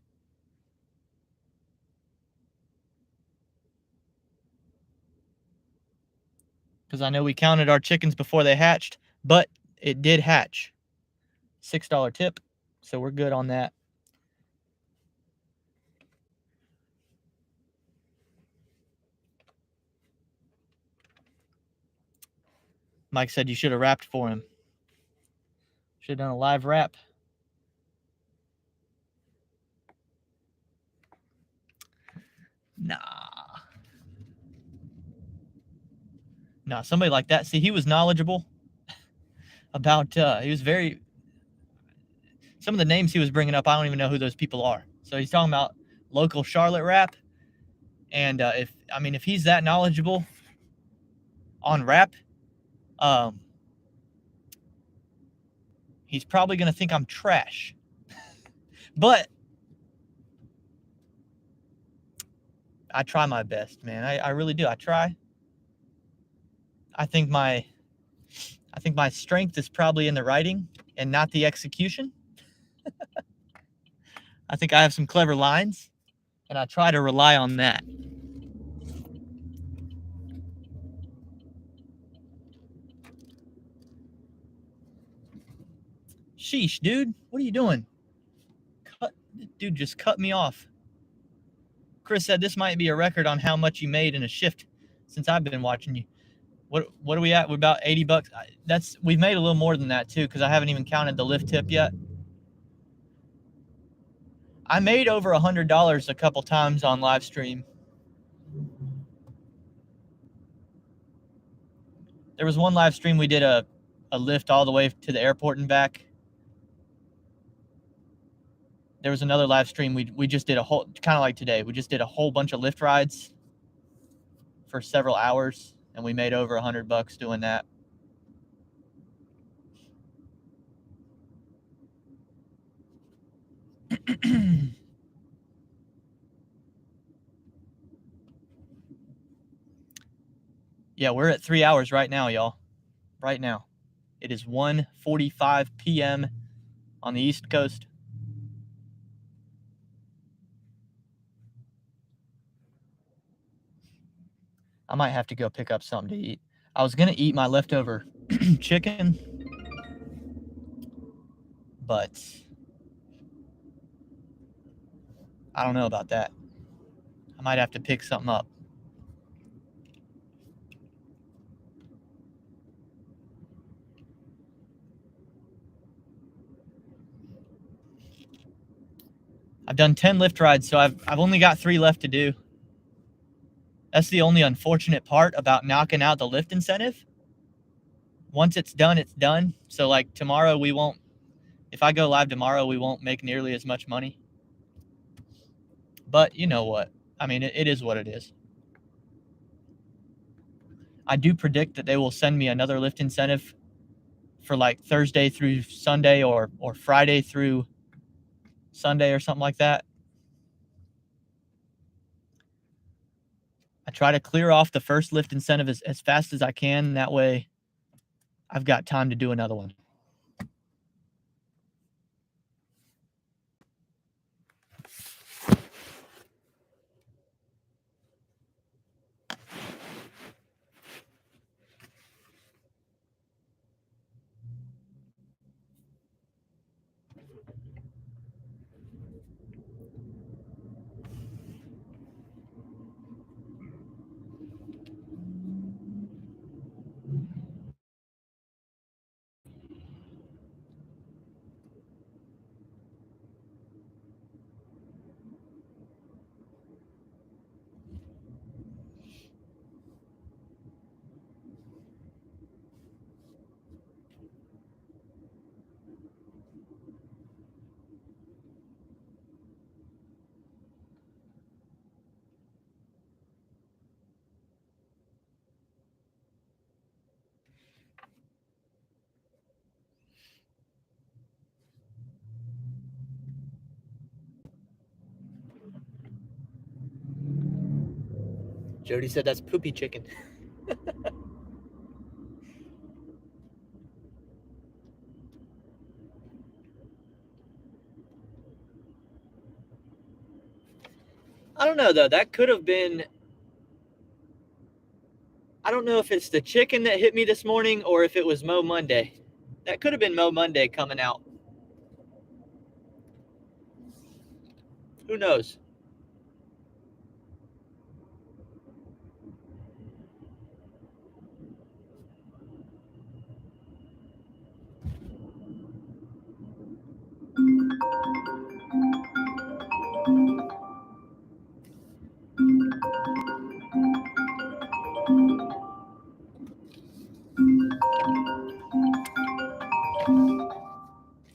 Because I know we counted our chickens before they hatched, but it did hatch. $6 tip, so we're good on that. Mike said you should have rapped for him. Should have done a live rap. Nah, somebody like that. See, he was knowledgeable about, he was very, some of the names he was bringing up, I don't even know who those people are. So he's talking about local Charlotte rap. And if he's that knowledgeable on rap, he's probably going to think I'm trash. But I try my best, man. I really do. I try. I think my strength is probably in the writing and not the execution. I think I have some clever lines, and I try to rely on that. Sheesh, dude. What are you doing? Dude just cut me off. Chris said this might be a record on how much you made in a shift since I've been watching you. What are we at? We're about $80. We've made a little more than that too, because I haven't even counted the Lyft tip yet. I made over $100 a couple times on live stream. There was one live stream we did a Lyft all the way to the airport and back. There was another live stream we just did a whole, kind of like today. We just did a whole bunch of Lyft rides for several hours, and we made over $100 doing that. Yeah, we're at 3 hours right now, y'all. Right now. It is 1:45 p.m. on the East Coast. I might have to go pick up something to eat. I was going to eat my leftover chicken, but I don't know about that. I might have to pick something up. I've done 10 Lyft rides, so I've only got 3 left to do. That's the only unfortunate part about knocking out the Lyft incentive. Once it's done, it's done. So like tomorrow we won't, if I go live tomorrow, we won't make nearly as much money. But you know what? I mean, it is what it is. I do predict that they will send me another Lyft incentive for like Thursday through Sunday or Friday through Sunday or something like that. I try to clear off the first Lyft incentive as fast as I can. That way I've got time to do another one. Jody said that's poopy chicken. I don't know though. That could have been, I don't know if it's the chicken that hit me this morning or if it was Mo Monday. That could have been Mo Monday coming out. Who knows?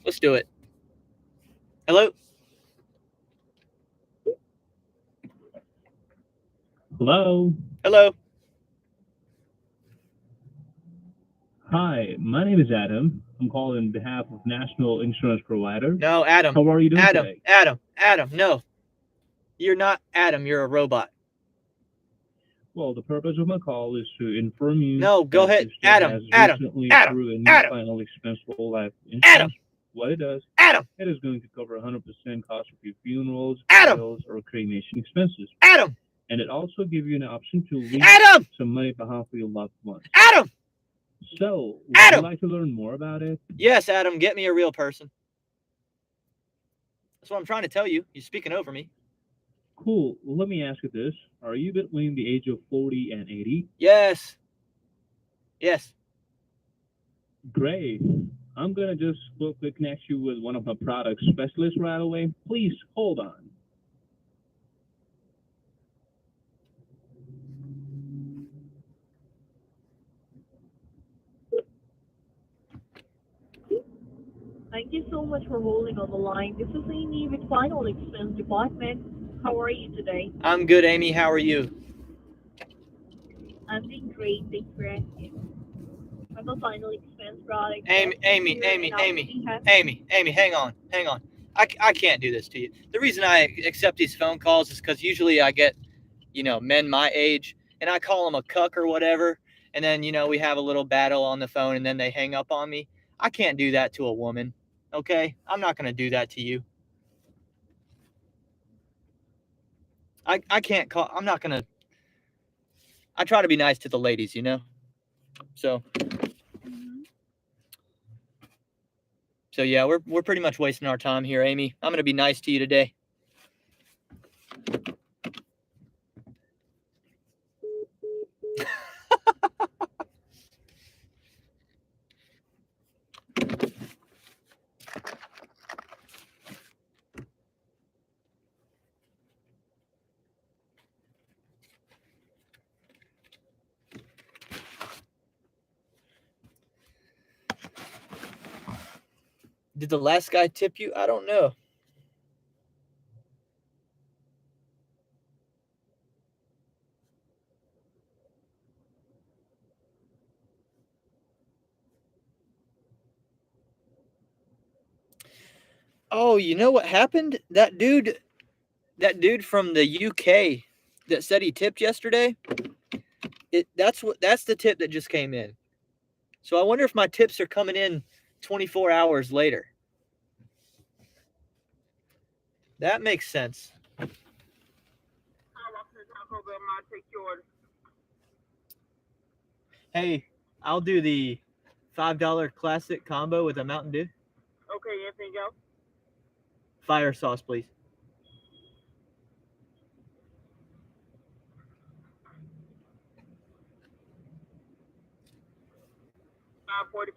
Let's do it. Hello? Hello. Hello? Hi, my name is Adam. I'm calling on behalf of National Insurance Provider. No, Adam. How are you doing today? Adam, no. You're not Adam, you're a robot. Well, the purpose of my call is to inform you. No, go that ahead. your state Adam, has Adam, recently Adam, approved a new Adam. final expense for life insurance. Adam. What it does, Adam, it is going to cover 100% cost of your funerals, Adam. burials, or cremation expenses. Adam, And it also gives you an option to leave Adam, some money behind for your loved ones. Adam. So, would Adam. you like to learn more about it? Yes, Adam, get me a real person. That's what I'm trying to tell you. You're speaking over me. Cool. Well, let me ask you this. Are you between the age of 40 and 80? Yes. Yes. Great. I'm going to just quickly connect you with one of my product specialists right away. Please hold on. Thank you so much for holding on the line. This is Amy with Final Expense Department. How are you today? I'm good, Amy. How are you? I'm doing great. Thanks for asking. I'm a Final Expense product. Amy, hang on. I can't do this to you. The reason I accept these phone calls is because usually I get, men my age, and I call them a cuck or whatever, and then, we have a little battle on the phone, and then they hang up on me. I can't do that to a woman, okay? I'm not going to do that to you. I can't call, I'm not going to, I try to be nice to the ladies, So... So yeah, we're pretty much wasting our time here, Amy. I'm gonna be nice to you today. Did the last guy tip you? I don't know. Oh, you know what happened? That dude from the UK that said he tipped yesterday, that's the tip that just came in. So I wonder if my tips are coming in 24 hours later. That makes sense. Hey, I'll do the $5 classic combo with a Mountain Dew. Okay, anything else? Fire sauce, please. $5.45.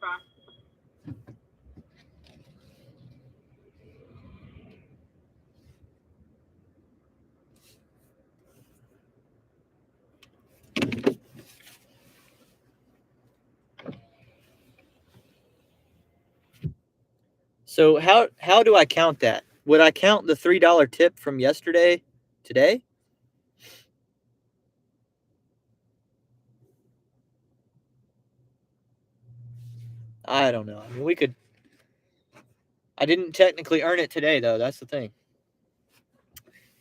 So how do I count that? Would I count the $3 tip from yesterday today? I don't know. I mean, we could. I didn't technically earn it today, though. That's the thing.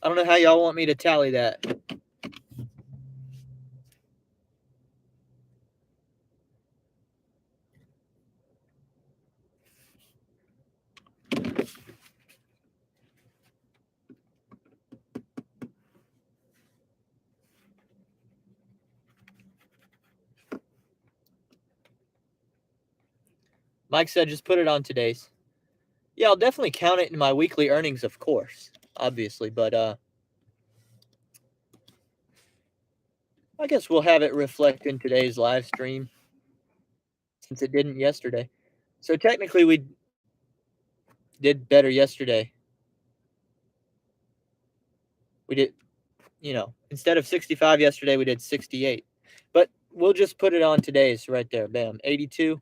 I don't know how y'all want me to tally that. Mike said just put it on today's. Yeah, I'll definitely count it in my weekly earnings, of course, obviously, but I guess we'll have it reflect in today's live stream since it didn't yesterday. So technically we did better yesterday. We did, instead of 65 yesterday, we did 68. But we'll just put it on today's right there. Bam, 82.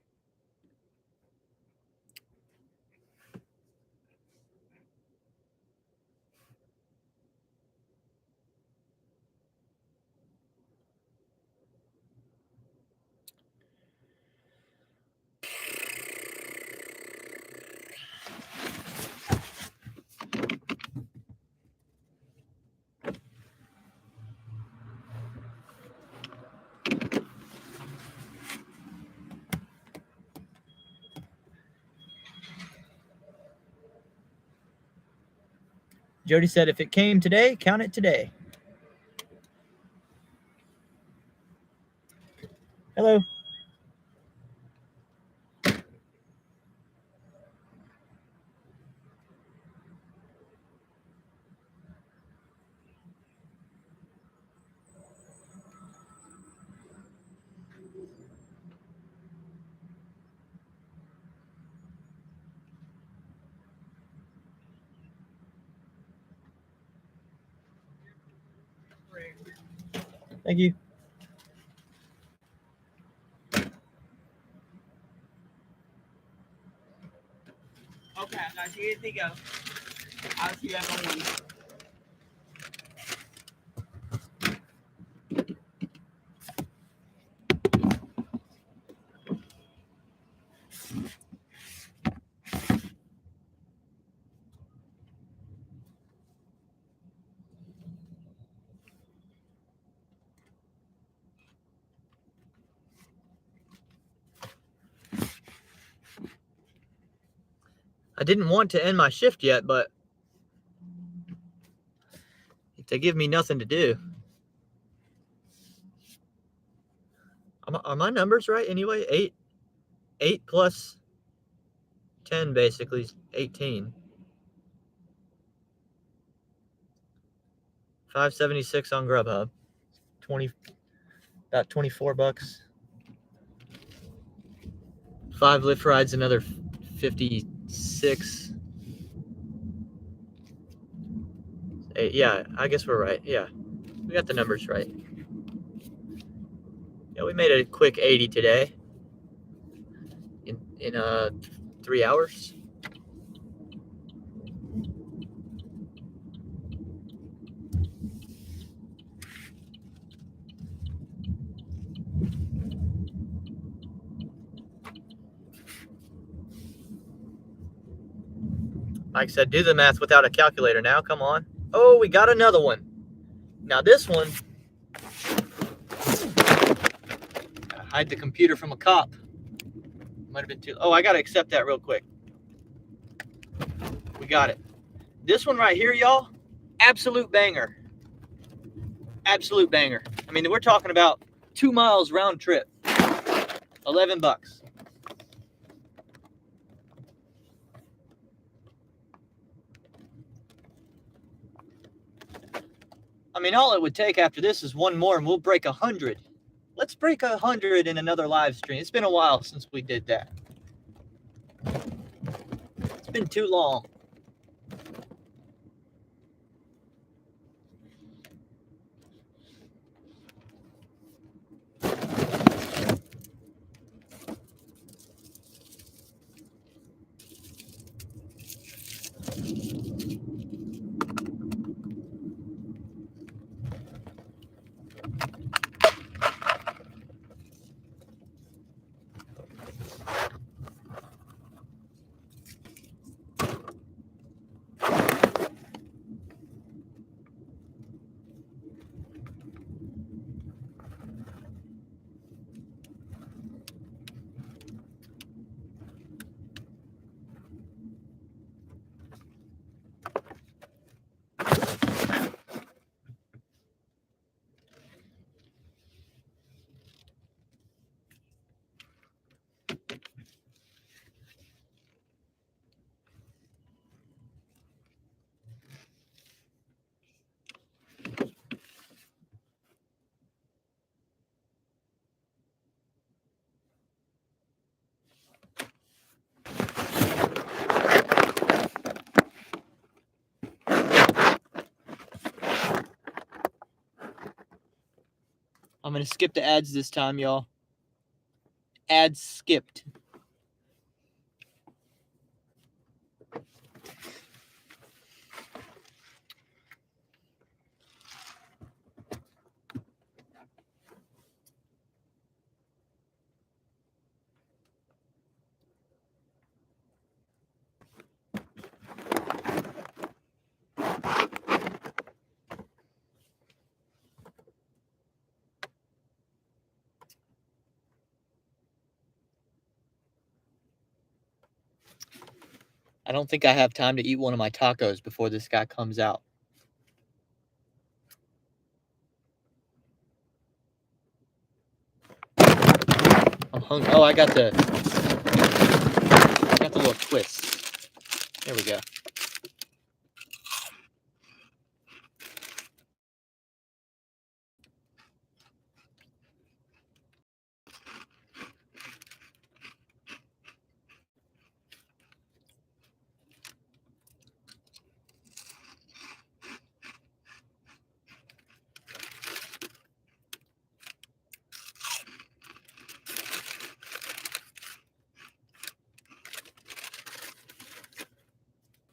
Jody said if it came today, count it today. Hello. Thank you. Okay, I got you. Anything else? I'll see you at my one. I didn't want to end my shift yet, but if they give me nothing to do. Are my numbers right anyway? 8 plus 10 basically is 18. 576 on Grubhub. About 24 bucks. 5 Lyft rides, another 56. Yeah, I guess we're right. Yeah, we got the numbers right. Yeah, we made a quick 80 today in 3 hours. Like I said, do the math without a calculator now. Come on. Oh, we got another one. Now this one, gotta hide the computer from a cop. Might have been too. Oh, I gotta accept that real quick. We got it. This one right here, y'all, absolute banger. Absolute banger. I mean, we're talking about 2 miles round trip. $11. I mean, all it would take after this is one more and we'll break 100. Let's break 100 in another live stream. It's been a while since we did that. It's been too long. I'm going to skip the ads this time, y'all. Ads skipped. I don't think I have time to eat one of my tacos before this guy comes out. I'm hungry. Oh, I got the little twist. There we go.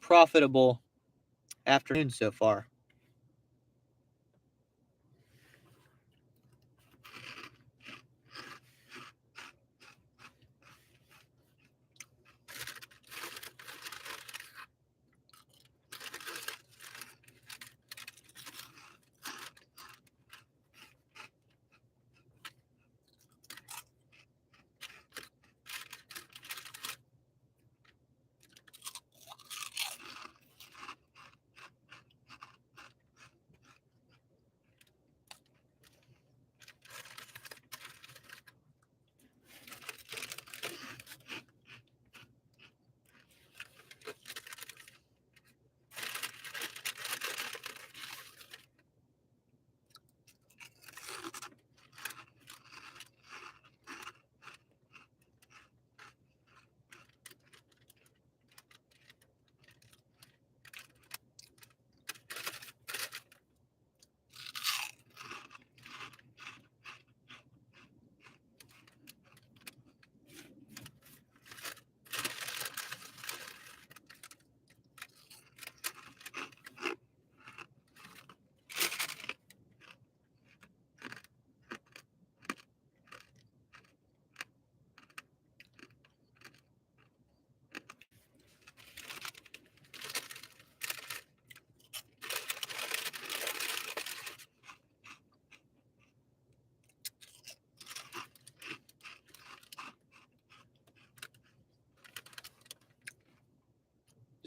Profitable afternoon so far.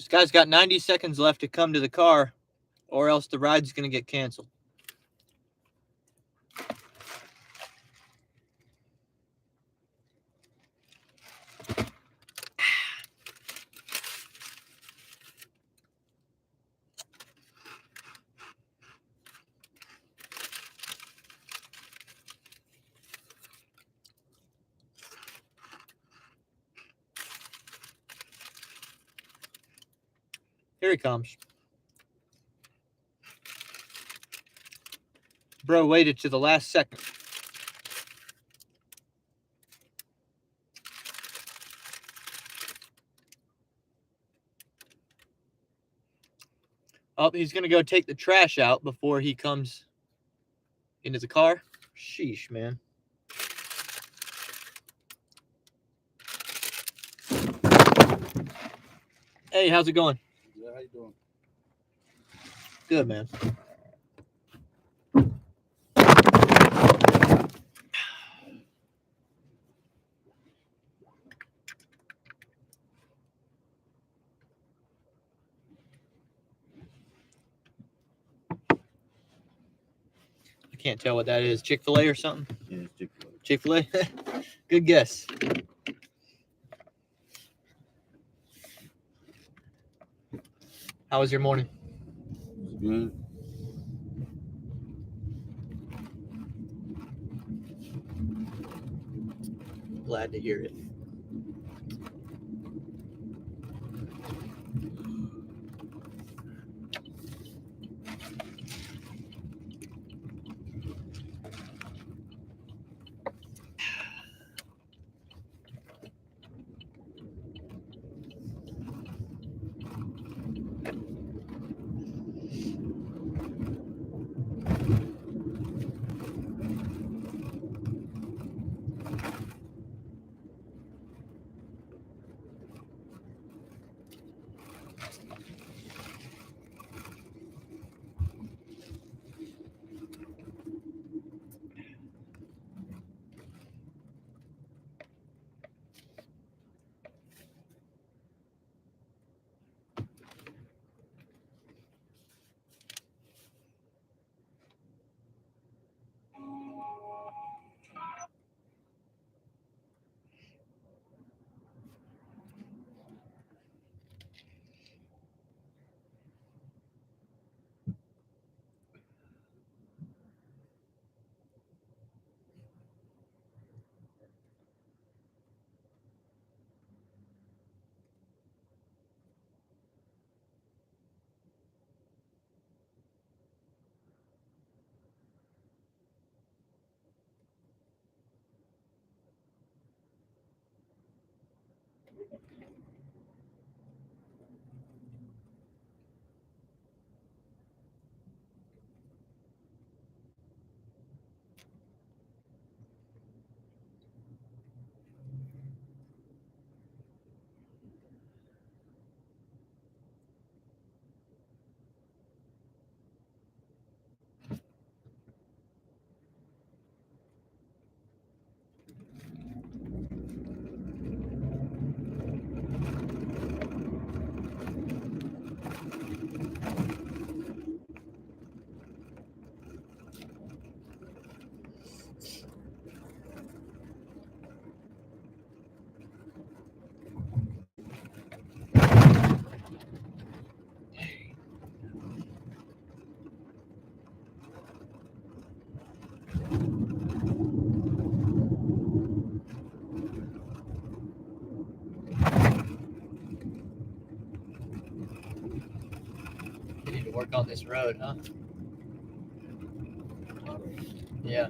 This guy's got 90 seconds left to come to the car, or else the ride's going to get canceled. Here he comes. Bro waited to the last second. Oh, he's going to go take the trash out before he comes into the car. Sheesh, man. Hey, how's it going? Yeah, how you doing? Good, man. I can't tell what that is. Chick-fil-A or something? Yeah, it's Chick-fil-A. Chick-fil-A? Good guess. How was your morning? It's good. Glad to hear it. You need to work on this road, huh? Yeah.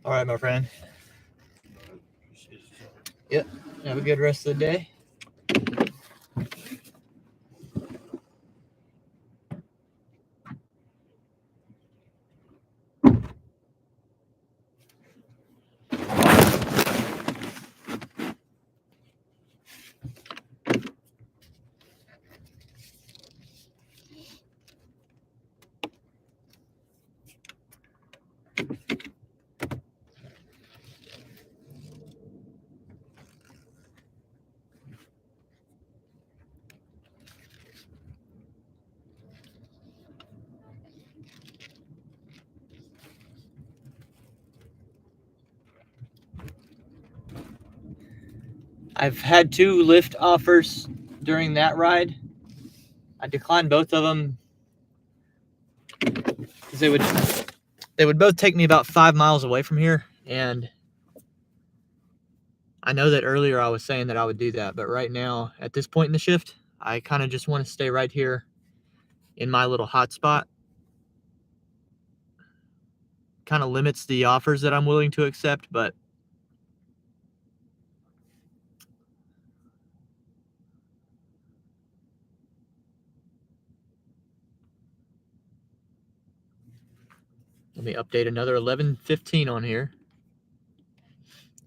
All right, my friend. Yep. Have a good rest of the day. I've had 2 Lyft offers during that ride. I declined both of them because they would both take me about 5 miles away from here, and I know that earlier I was saying that I would do that, but right now at this point in the shift, I kind of just want to stay right here in my little hotspot. Kind of limits the offers that I'm willing to accept, but let me update another 11:15 on here.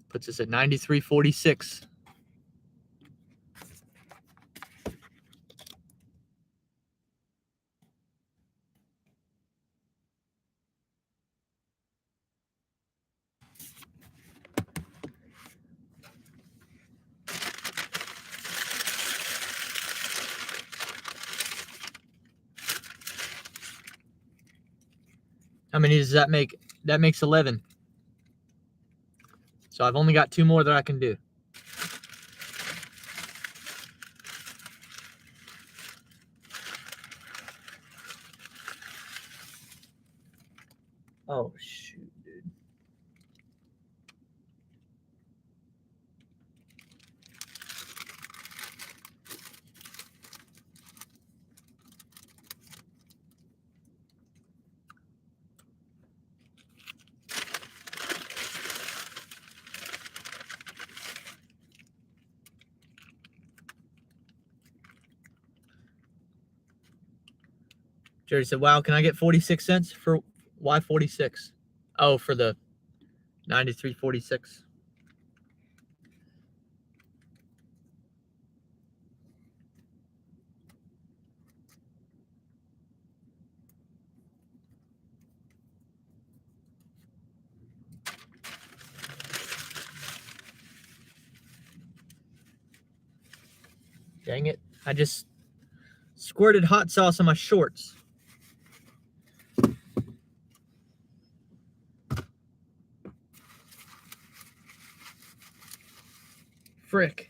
Puts us at 93.46. How many does that make? That makes 11. So I've only got 2 more that I can do. Oh, shoot, dude. Jerry said, wow, can I get 46 cents for why 46? Oh, for the 93.46. Dang it. I just squirted hot sauce on my shorts. Frick.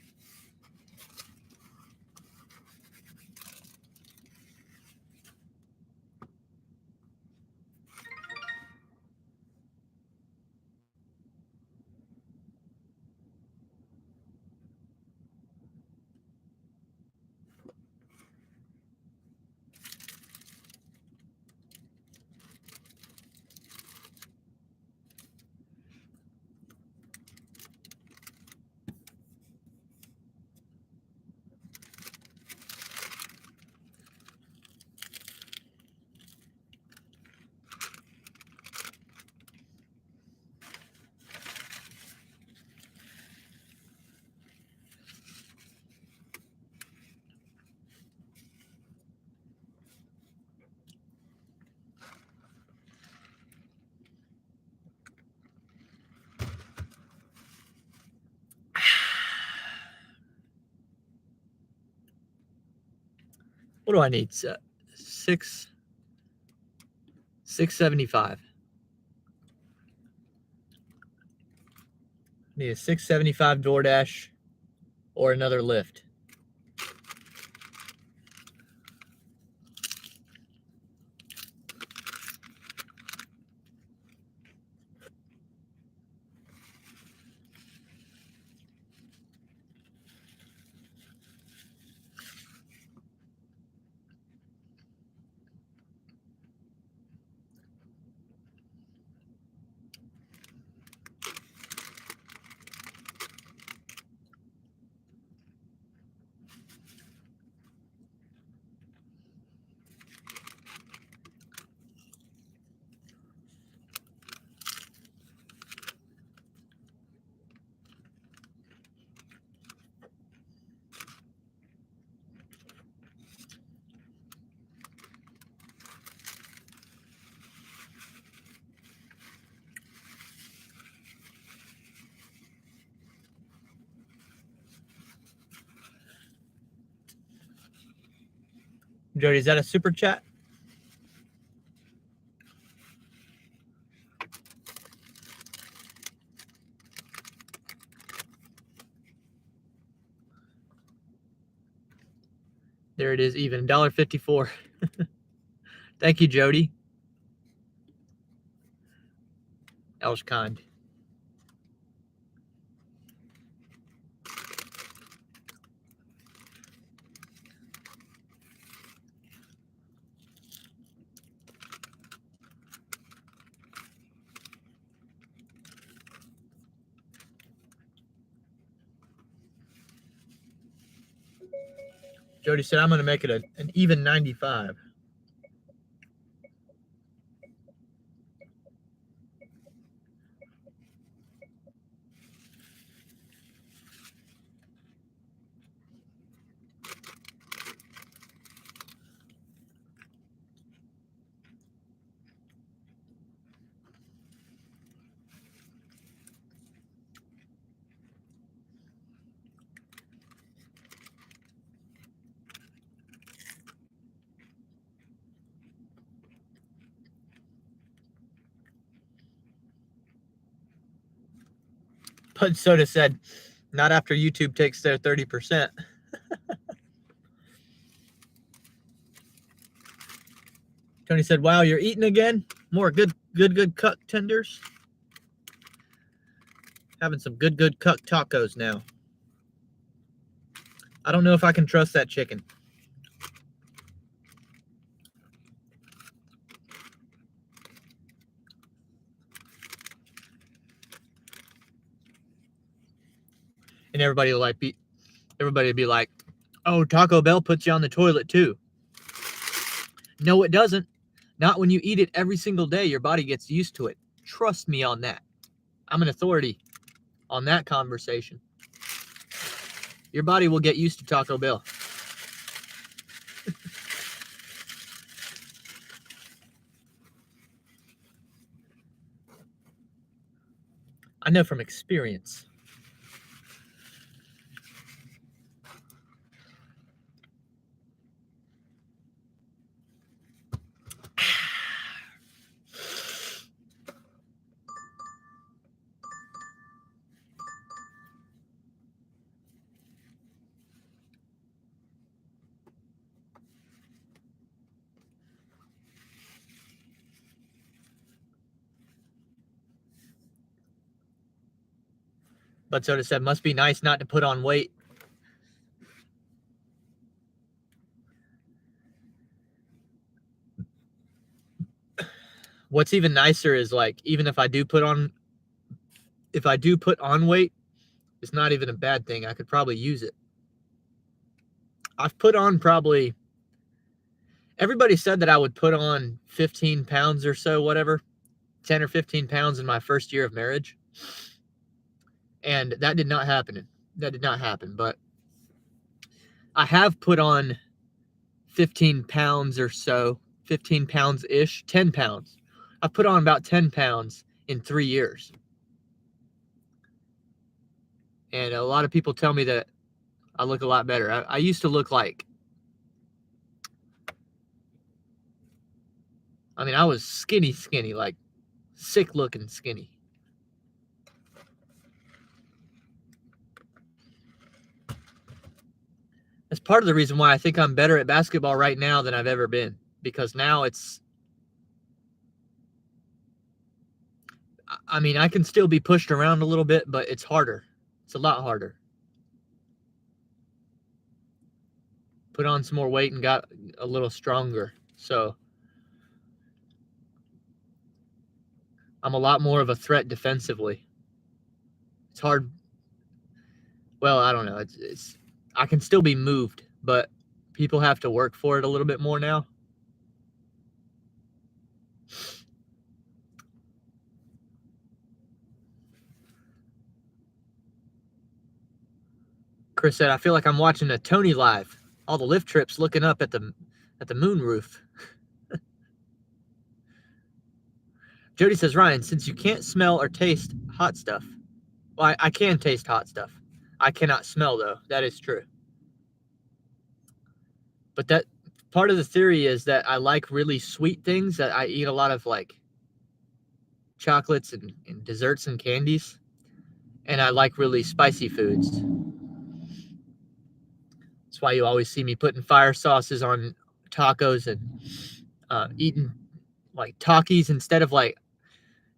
What do I need? 675. Need a 675 DoorDash or another Lyft. Jody, is that a super chat? There it is, even $1.54. Thank you, Jody. That was kind. Jody said, I'm going to make it an even 95. But Soda said, not after YouTube takes their 30%. Tony said, wow, you're eating again? More good cuck tenders? Having some good cuck tacos now. I don't know if I can trust that chicken. And everybody would be like, oh, Taco Bell puts you on the toilet too. No, it doesn't. Not when you eat it every single day. Your body gets used to it. Trust me on that. I'm an authority on that conversation. Your body will get used to Taco Bell. I know from experience. But Soda said, must be nice not to put on weight. What's even nicer is like, even if I do put on weight, it's not even a bad thing. I could probably use it. I've put on probably, everybody said that I would put on 15 pounds or so, whatever, 10 or 15 pounds in my first year of marriage. And that did not happen. But I have put on 15 pounds or so, 15 pounds-ish, 10 pounds. I've put on about 10 pounds in 3 years. And a lot of people tell me that I look a lot better. I used to look like, I mean, I was skinny, like sick-looking skinny. That's part of the reason why I think I'm better at basketball right now than I've ever been. Because now I mean, I can still be pushed around a little bit, but it's harder. It's a lot harder. Put on some more weight and got a little stronger. So I'm a lot more of a threat defensively. It's hard. Well, I don't know. It's I can still be moved, but people have to work for it a little bit more now. Chris said, I feel like I'm watching a Tony live. All the Lyft trips looking up at the moon roof. Jody says, Ryan, since you can't smell or taste hot stuff. Well, I can taste hot stuff. I cannot smell, though. That is true. But part of the theory is that I like really sweet things, that I eat a lot of like chocolates and desserts and candies. And I like really spicy foods. That's why you always see me putting fire sauces on tacos and eating like Takis instead of like,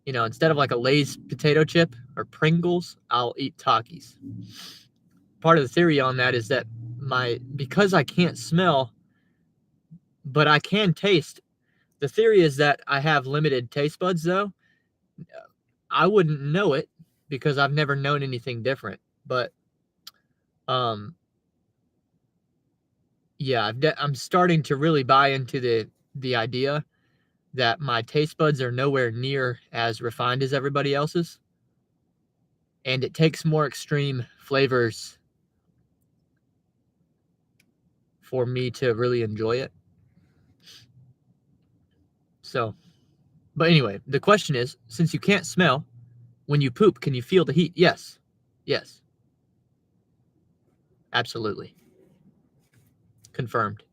instead of like a Lay's potato chip or Pringles, I'll eat Takis. Part of the theory on that is that because I can't smell, but I can taste. The theory is that I have limited taste buds though. I wouldn't know it because I've never known anything different. But yeah, I'm starting to really buy into the idea that my taste buds are nowhere near as refined as everybody else's. And it takes more extreme flavors for me to really enjoy it. So, but anyway, the question is, since you can't smell, when you poop, can you feel the heat? Yes. Yes. Absolutely. Confirmed.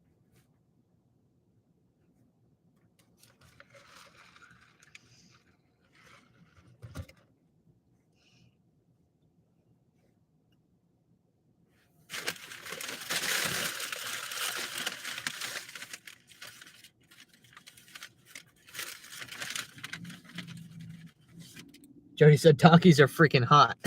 Jody said Takis are freaking hot.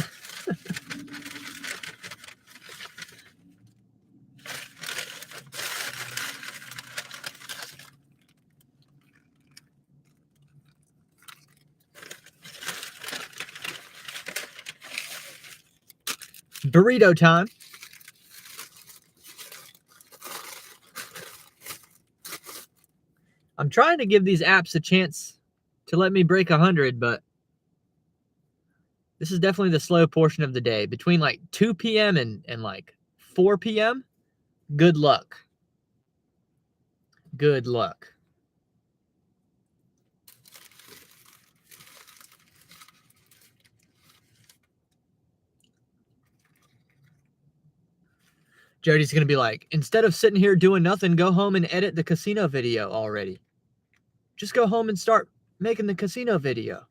Burrito time. I'm trying to give these apps a chance to let me break 100, but this is definitely the slow portion of the day. Between like 2 p.m. and like 4 p.m., good luck. Good luck. Jody's going to be like, instead of sitting here doing nothing, go home and edit the casino video already. Just go home and start making the casino video.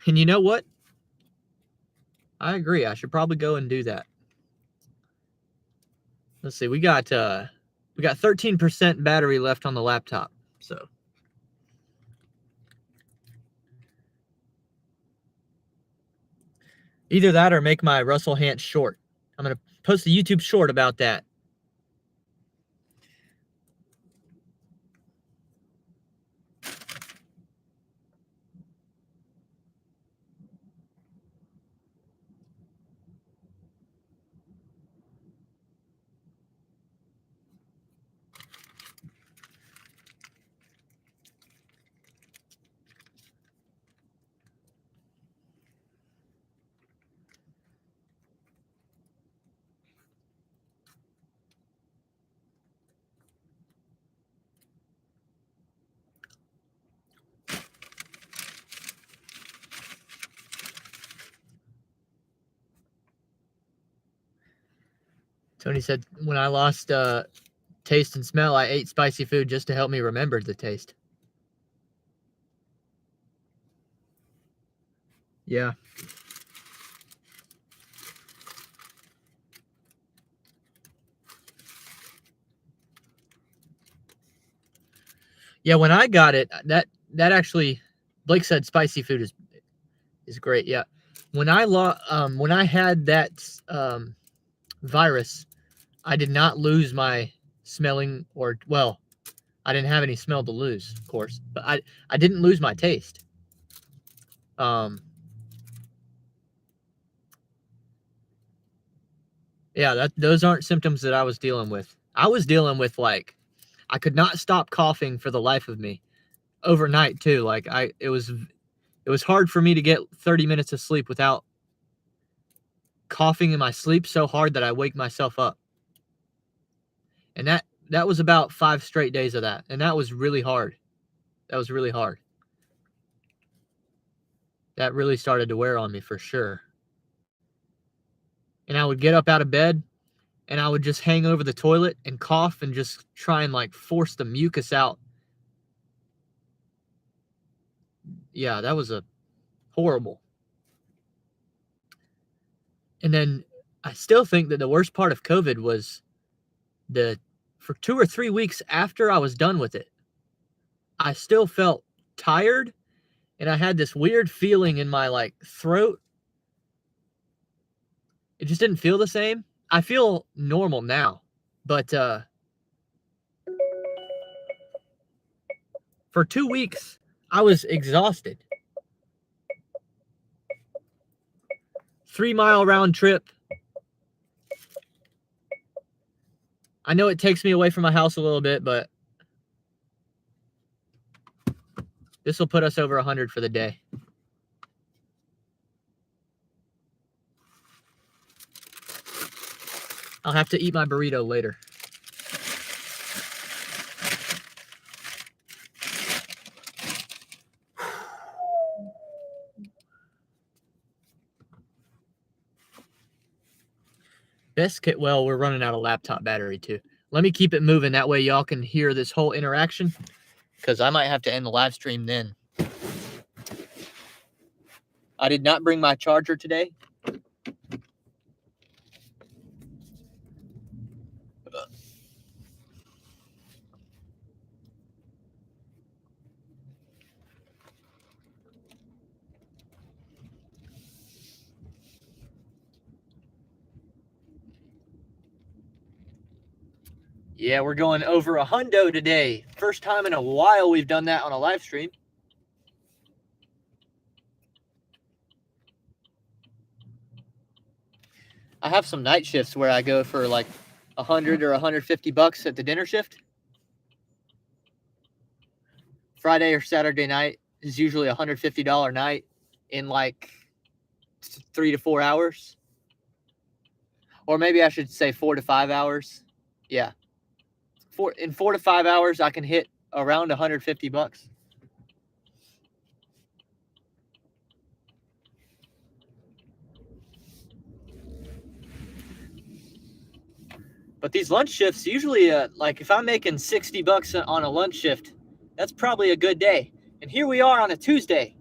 And you know what? I agree. I should probably go and do that. Let's see. We got 13% battery left on the laptop. So either that or make my Russell Hantz short. I'm going to post a YouTube short about that. Tony said, when I lost taste and smell, I ate spicy food just to help me remember the taste. Yeah. Yeah, when I got it, that actually, Blake said spicy food is great. Yeah. When I had that virus, I did not lose my smelling I didn't have any smell to lose, of course, but I didn't lose my taste. Yeah, those aren't symptoms that I was dealing with. I was dealing with like, I could not stop coughing for the life of me overnight too. Like it was hard for me to get 30 minutes of sleep without coughing in my sleep so hard that I wake myself up. And that was about 5 straight days of that. And that was really hard. That was really hard. That really started to wear on me for sure. And I would get up out of bed and I would just hang over the toilet and cough and just try and like force the mucus out. Yeah, that was a horrible. And then I still think that the worst part of COVID was for 2 or 3 weeks after I was done with it, I still felt tired, and I had this weird feeling in my like throat. It just didn't feel the same. I feel normal now, but for 2 weeks I was exhausted. 3-mile round trip. I know it takes me away from my house a little bit, but this will put us over 100 for the day. I'll have to eat my burrito later. Well, we're running out of laptop battery too. Let me keep it moving. That way y'all can hear this whole interaction, because I might have to end the live stream then. I did not bring my charger today. Yeah, we're going over a hundo today. First time in a while we've done that on a live stream. I have some night shifts where I go for like 100 or 150 bucks at the dinner shift. Friday or Saturday night is usually a $150 night in like 3 to 4 hours. Or maybe I should say 4 to 5 hours. Yeah. In 4 to 5 hours, I can hit around 150 bucks. But these lunch shifts, usually, like if I'm making 60 bucks on a lunch shift, that's probably a good day. And here we are on a Tuesday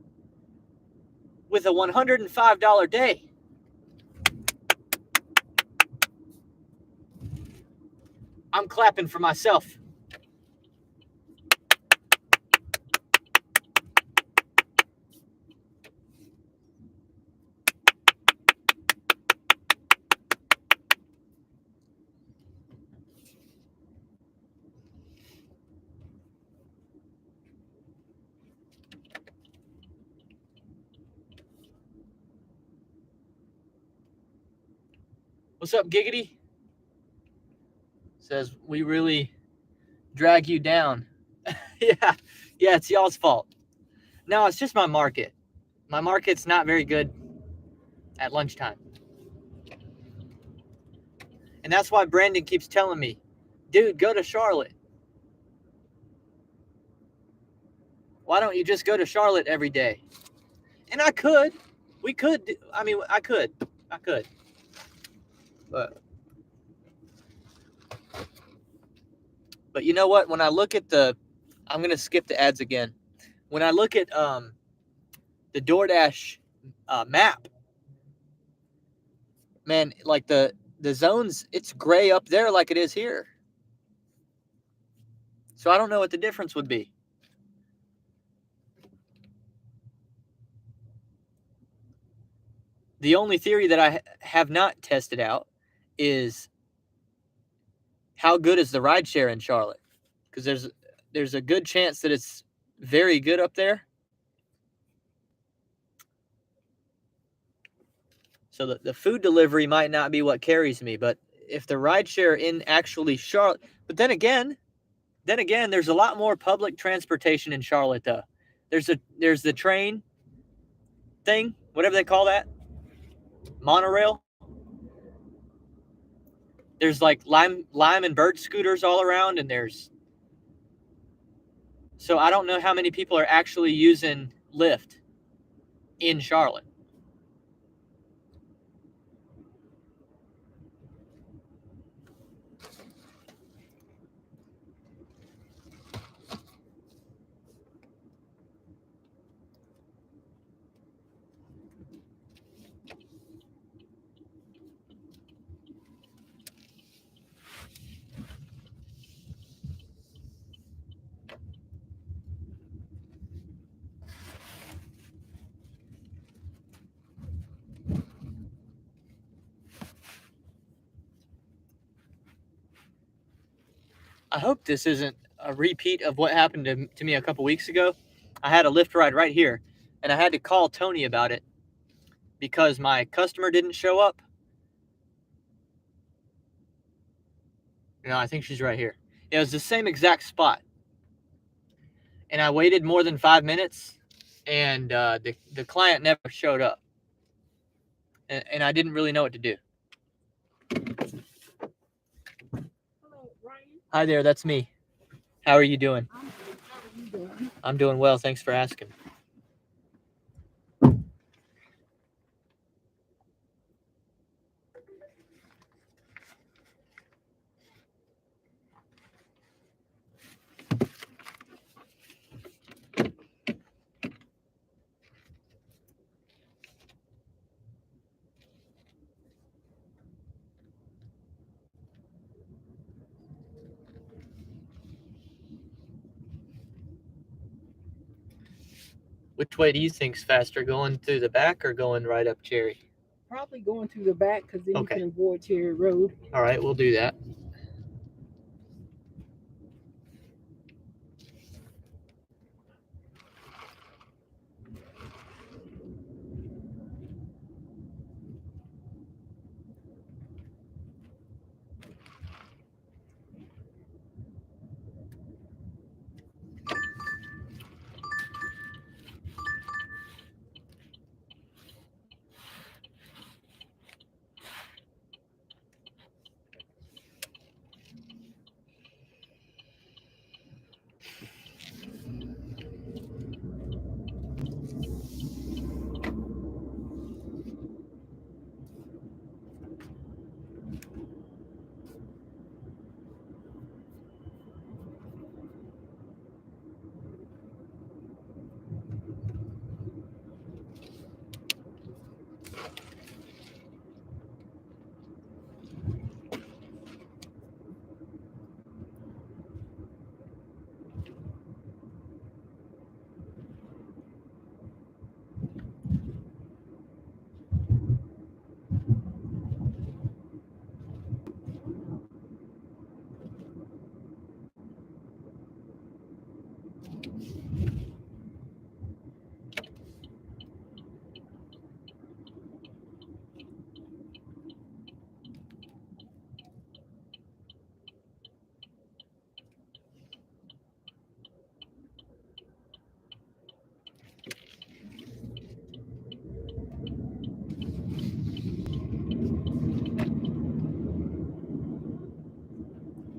with a $105 day. I'm clapping for myself. What's up, Giggity? Says, we really drag you down. Yeah, it's y'all's fault. No, it's just my market. My market's not very good at lunchtime. And that's why Brandon keeps telling me, dude, go to Charlotte. Why don't you just go to Charlotte every day? And I could. We could. I mean, I could. But you know what? When I look at I'm going to skip the ads again. When I look at the DoorDash map, man, like the zones, it's gray up there like it is here. So I don't know what the difference would be. The only theory that I have not tested out is how good is the rideshare in Charlotte? Because there's a good chance that it's very good up there. So the food delivery might not be what carries me, but if the rideshare in actually Charlotte, but then again, there's a lot more public transportation in Charlotte though. There's the train thing, whatever they call that, monorail. There's like lime and bird scooters all around, and so I don't know how many people are actually using Lyft in Charlotte. I hope this isn't a repeat of what happened to me a couple weeks ago. I had a Lyft ride right here, and I had to call Tony about it because my customer didn't show up. No, I think she's right here. It was the same exact spot. And I waited more than 5 minutes, and the client never showed up. And I didn't really know what to do. Hello, Ryan. Hi there, that's me. How are you doing? I'm good. How are you doing? I'm doing well, thanks for asking. Which way do you think's faster, going through the back or going right up Cherry? Probably going to the back because then Okay. you can avoid Cherry Road. All right, we'll do that.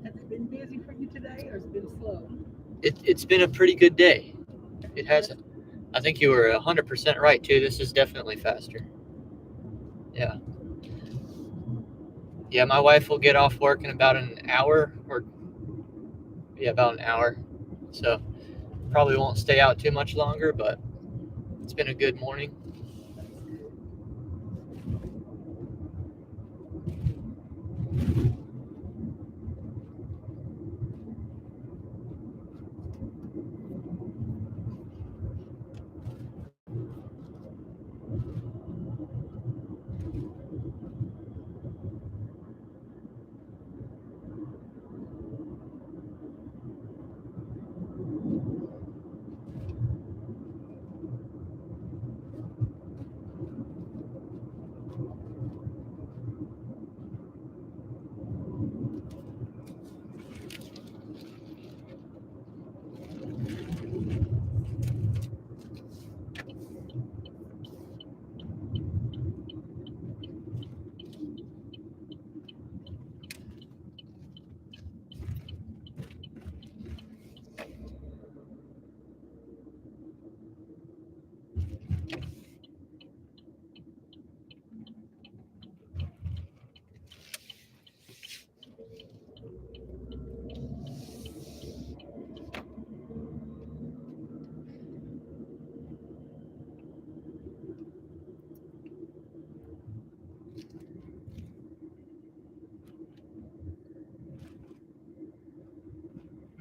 Has it been busy for you today or has it been slow? It's been a pretty good day. It hasn't. I think you were 100% right, too. This is definitely faster. Yeah. Yeah, my wife will get off work in about an hour, about an hour. So probably won't stay out too much longer, but it's been a good morning.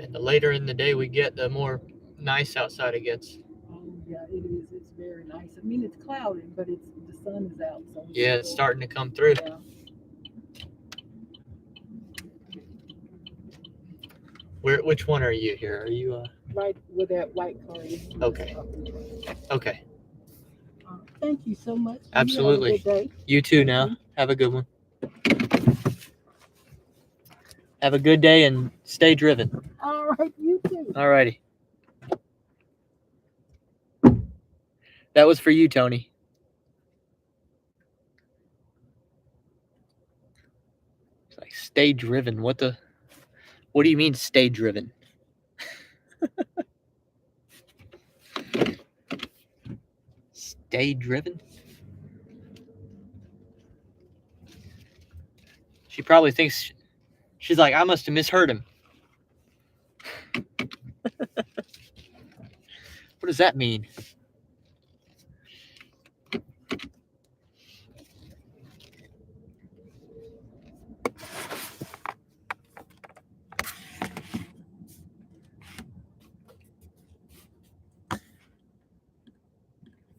And the later in the day we get, the more nice outside it gets. Oh yeah, it is. It's very nice. I mean, it's cloudy, but the sun is out. So Yeah, it's starting to come through. Yeah. Which one are you here? Are you Right where that white car is. Okay. Okay. Thank you so much. Absolutely. You have a good day. You too now. you. Have a good one. Have a good day and stay driven. All right, you too. All righty. That was for you, Tony. It's like stay driven. What do you mean stay driven? Stay driven? She probably thinks she's like, I must have misheard him. What does that mean?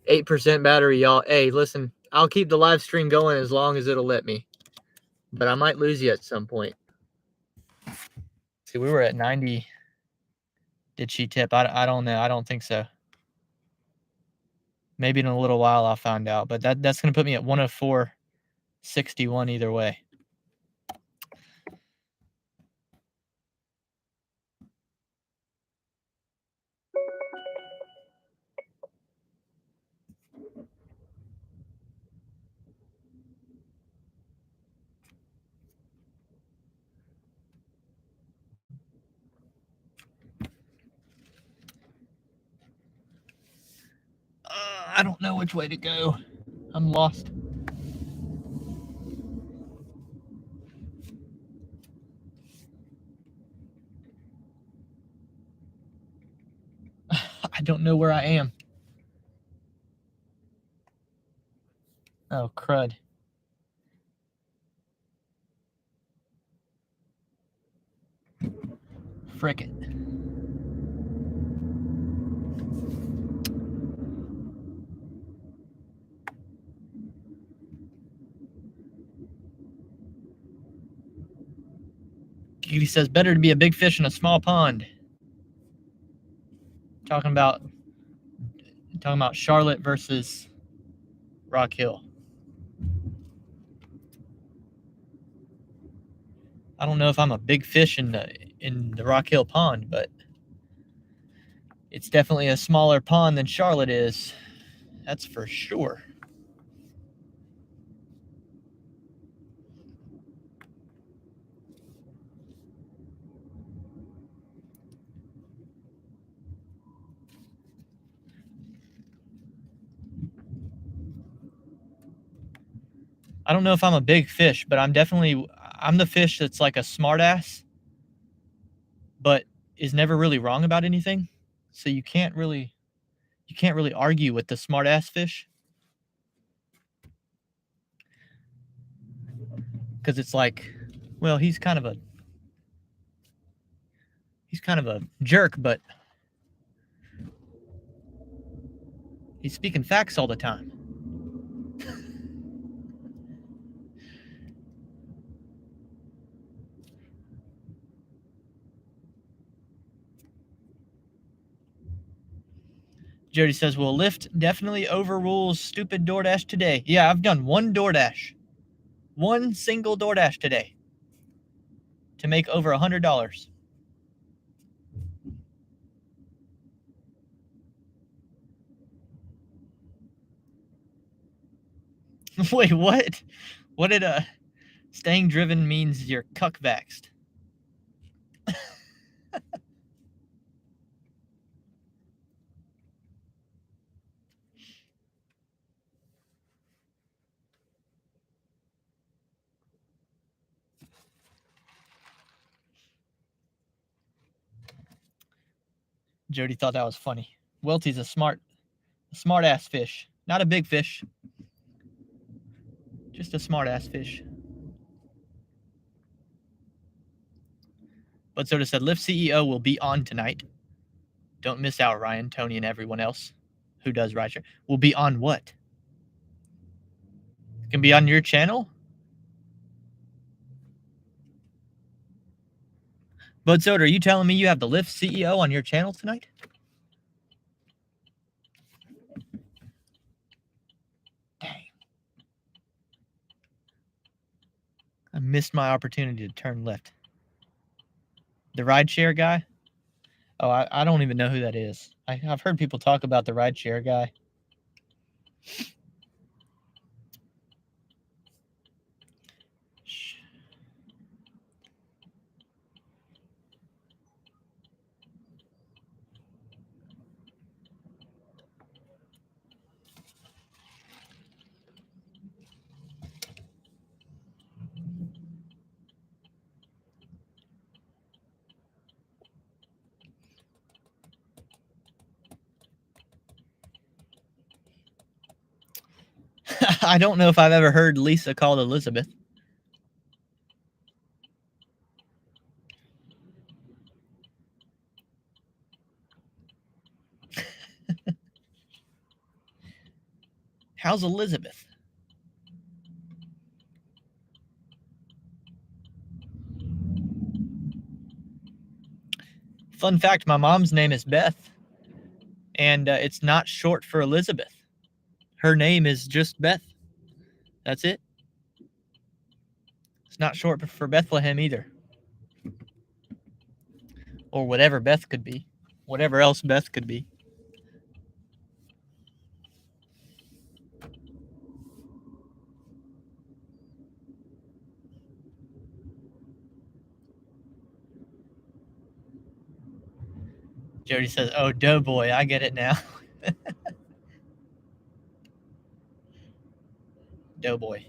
%8 battery, y'all. Hey, listen, I'll keep the live stream going as long as it'll let me. But I might lose you at some point. See, we were at 90. Did she tip? I don't know. I don't think so. Maybe in a little while I'll find out. But that's going to put me at 104.61 either way. I don't know which way to go. I'm lost. I don't know where I am. Oh, crud. Frick it. He says, better to be a big fish in a small pond. Talking about Charlotte versus Rock Hill. I don't know if I'm a big fish in the Rock Hill pond, but it's definitely a smaller pond than Charlotte is. That's for sure. I don't know if I'm a big fish, but I'm the fish that's like a smartass, but is never really wrong about anything. So you can't really argue with the smartass fish. Because it's like, well, he's kind of a jerk, but he's speaking facts all the time. Jody says, well, Lyft definitely overrules stupid DoorDash today. Yeah, I've done one DoorDash. One single DoorDash today. To make over $100. Wait, what? What did staying driven means you're cuck-vaxxed? Jody thought that was funny. Welty's a smart ass fish. Not a big fish. Just a smart ass fish. But Soda said, Lyft CEO will be on tonight. Don't miss out, Ryan, Tony, and everyone else who does Rideshare. Will be on what? It can be on your channel? Bud Soda, are you telling me you have the Lyft CEO on your channel tonight? Dang. I missed my opportunity to turn left. The rideshare guy? Oh, I don't even know who that is. I've heard people talk about the rideshare guy. I don't know if I've ever heard Lisa called Elizabeth. How's Elizabeth? Fun fact, my mom's name is Beth, and it's not short for Elizabeth. Her name is just Beth. That's it. It's not short for Bethlehem either. Or whatever Beth could be. Whatever else Beth could be. Jody says, oh, Doughboy, I get it now. Doughboy.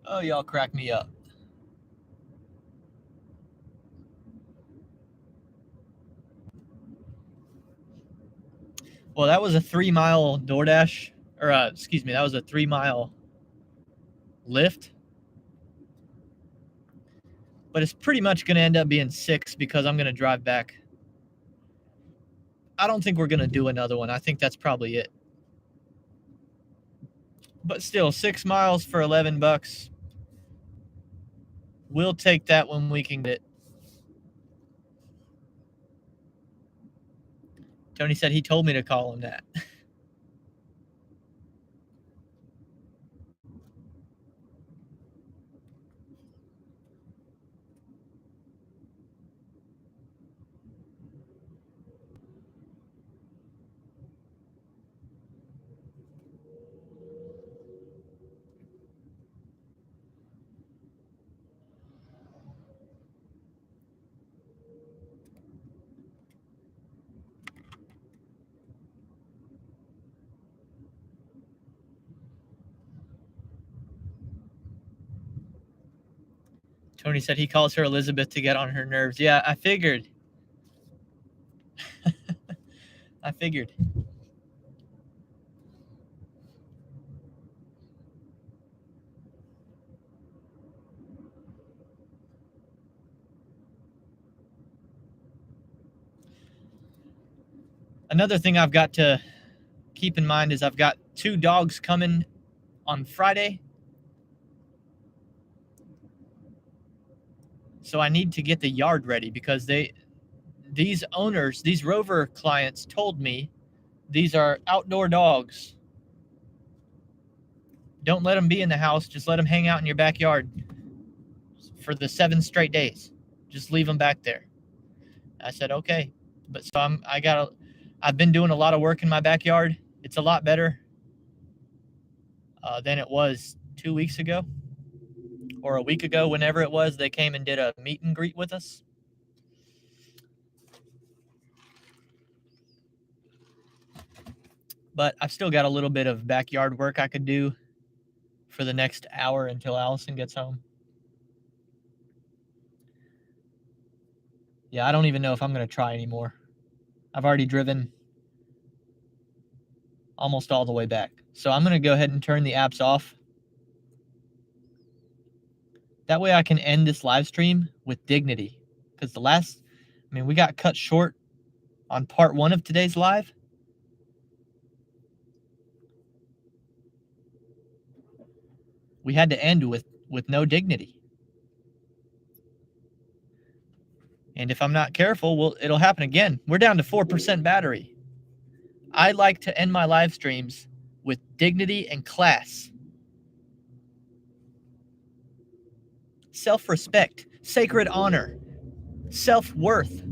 Oh, y'all crack me up. Well, that was a 3-mile DoorDash, or excuse me, that was a 3-mile Lyft. But it's pretty much going to end up being 6 because I'm going to drive back. I don't think we're going to do another one. I think that's probably it. But still, 6 miles for $11. We'll take that when we can get it. Tony said he told me to call him that. Tony said he calls her Elizabeth to get on her nerves. Yeah, I figured. I figured. Another thing I've got to keep in mind is I've got 2 dogs coming on Friday. So I need to get the yard ready because these owners, these Rover clients told me these are outdoor dogs. Don't let them be in the house. Just let them hang out in your backyard for the 7 straight days. Just leave them back there. I said, okay. But so I've been doing a lot of work in my backyard. It's a lot better than it was 2 weeks ago or a week ago, whenever it was. They came and did a meet and greet with us. But I've still got a little bit of backyard work I could do for the next hour until Allison gets home. Yeah, I don't even know if I'm going to try anymore. I've already driven almost all the way back. So I'm going to go ahead and turn the apps off. That way I can end this live stream with dignity. Because we got cut short on part 1 of today's live. we had to end with no dignity. And if I'm not careful, well, it'll happen again. We're down to 4% battery. I like to end my live streams with dignity and class. Self-respect, sacred honor, self-worth.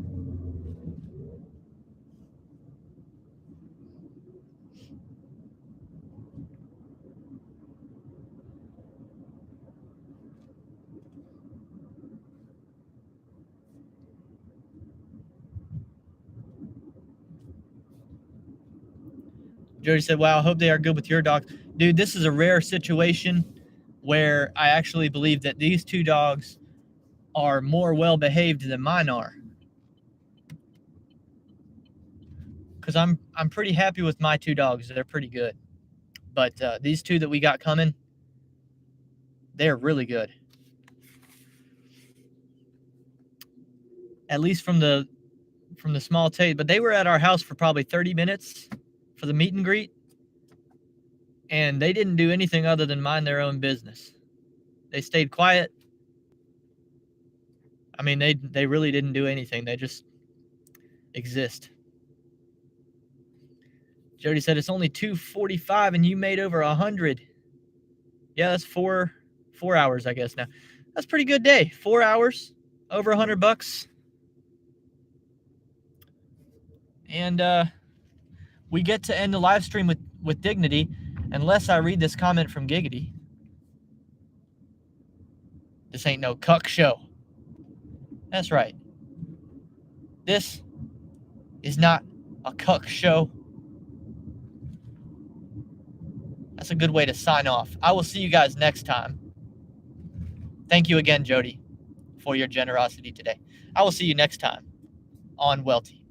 Jody said, wow, I hope they are good with your dog. Dude, this is a rare situation where I actually believe that these two dogs are more well-behaved than mine are. Because I'm pretty happy with my two dogs. They're pretty good. But these two that we got coming, they're really good. At least from the small taste. But they were at our house for probably 30 minutes for the meet and greet. And they didn't do anything other than mind their own business. They stayed quiet. I mean, they really didn't do anything. They just exist. Jody said it's only 2:45 and you made over 100. Yeah, that's four hours, I guess now. That's a pretty good day. 4 hours, over $100. And we get to end the live stream with dignity, unless I read this comment from Giggity. This ain't no cuck show. That's right. This is not a cuck show. That's a good way to sign off. I will see you guys next time. Thank you again, Jody, for your generosity today. I will see you next time on Welty.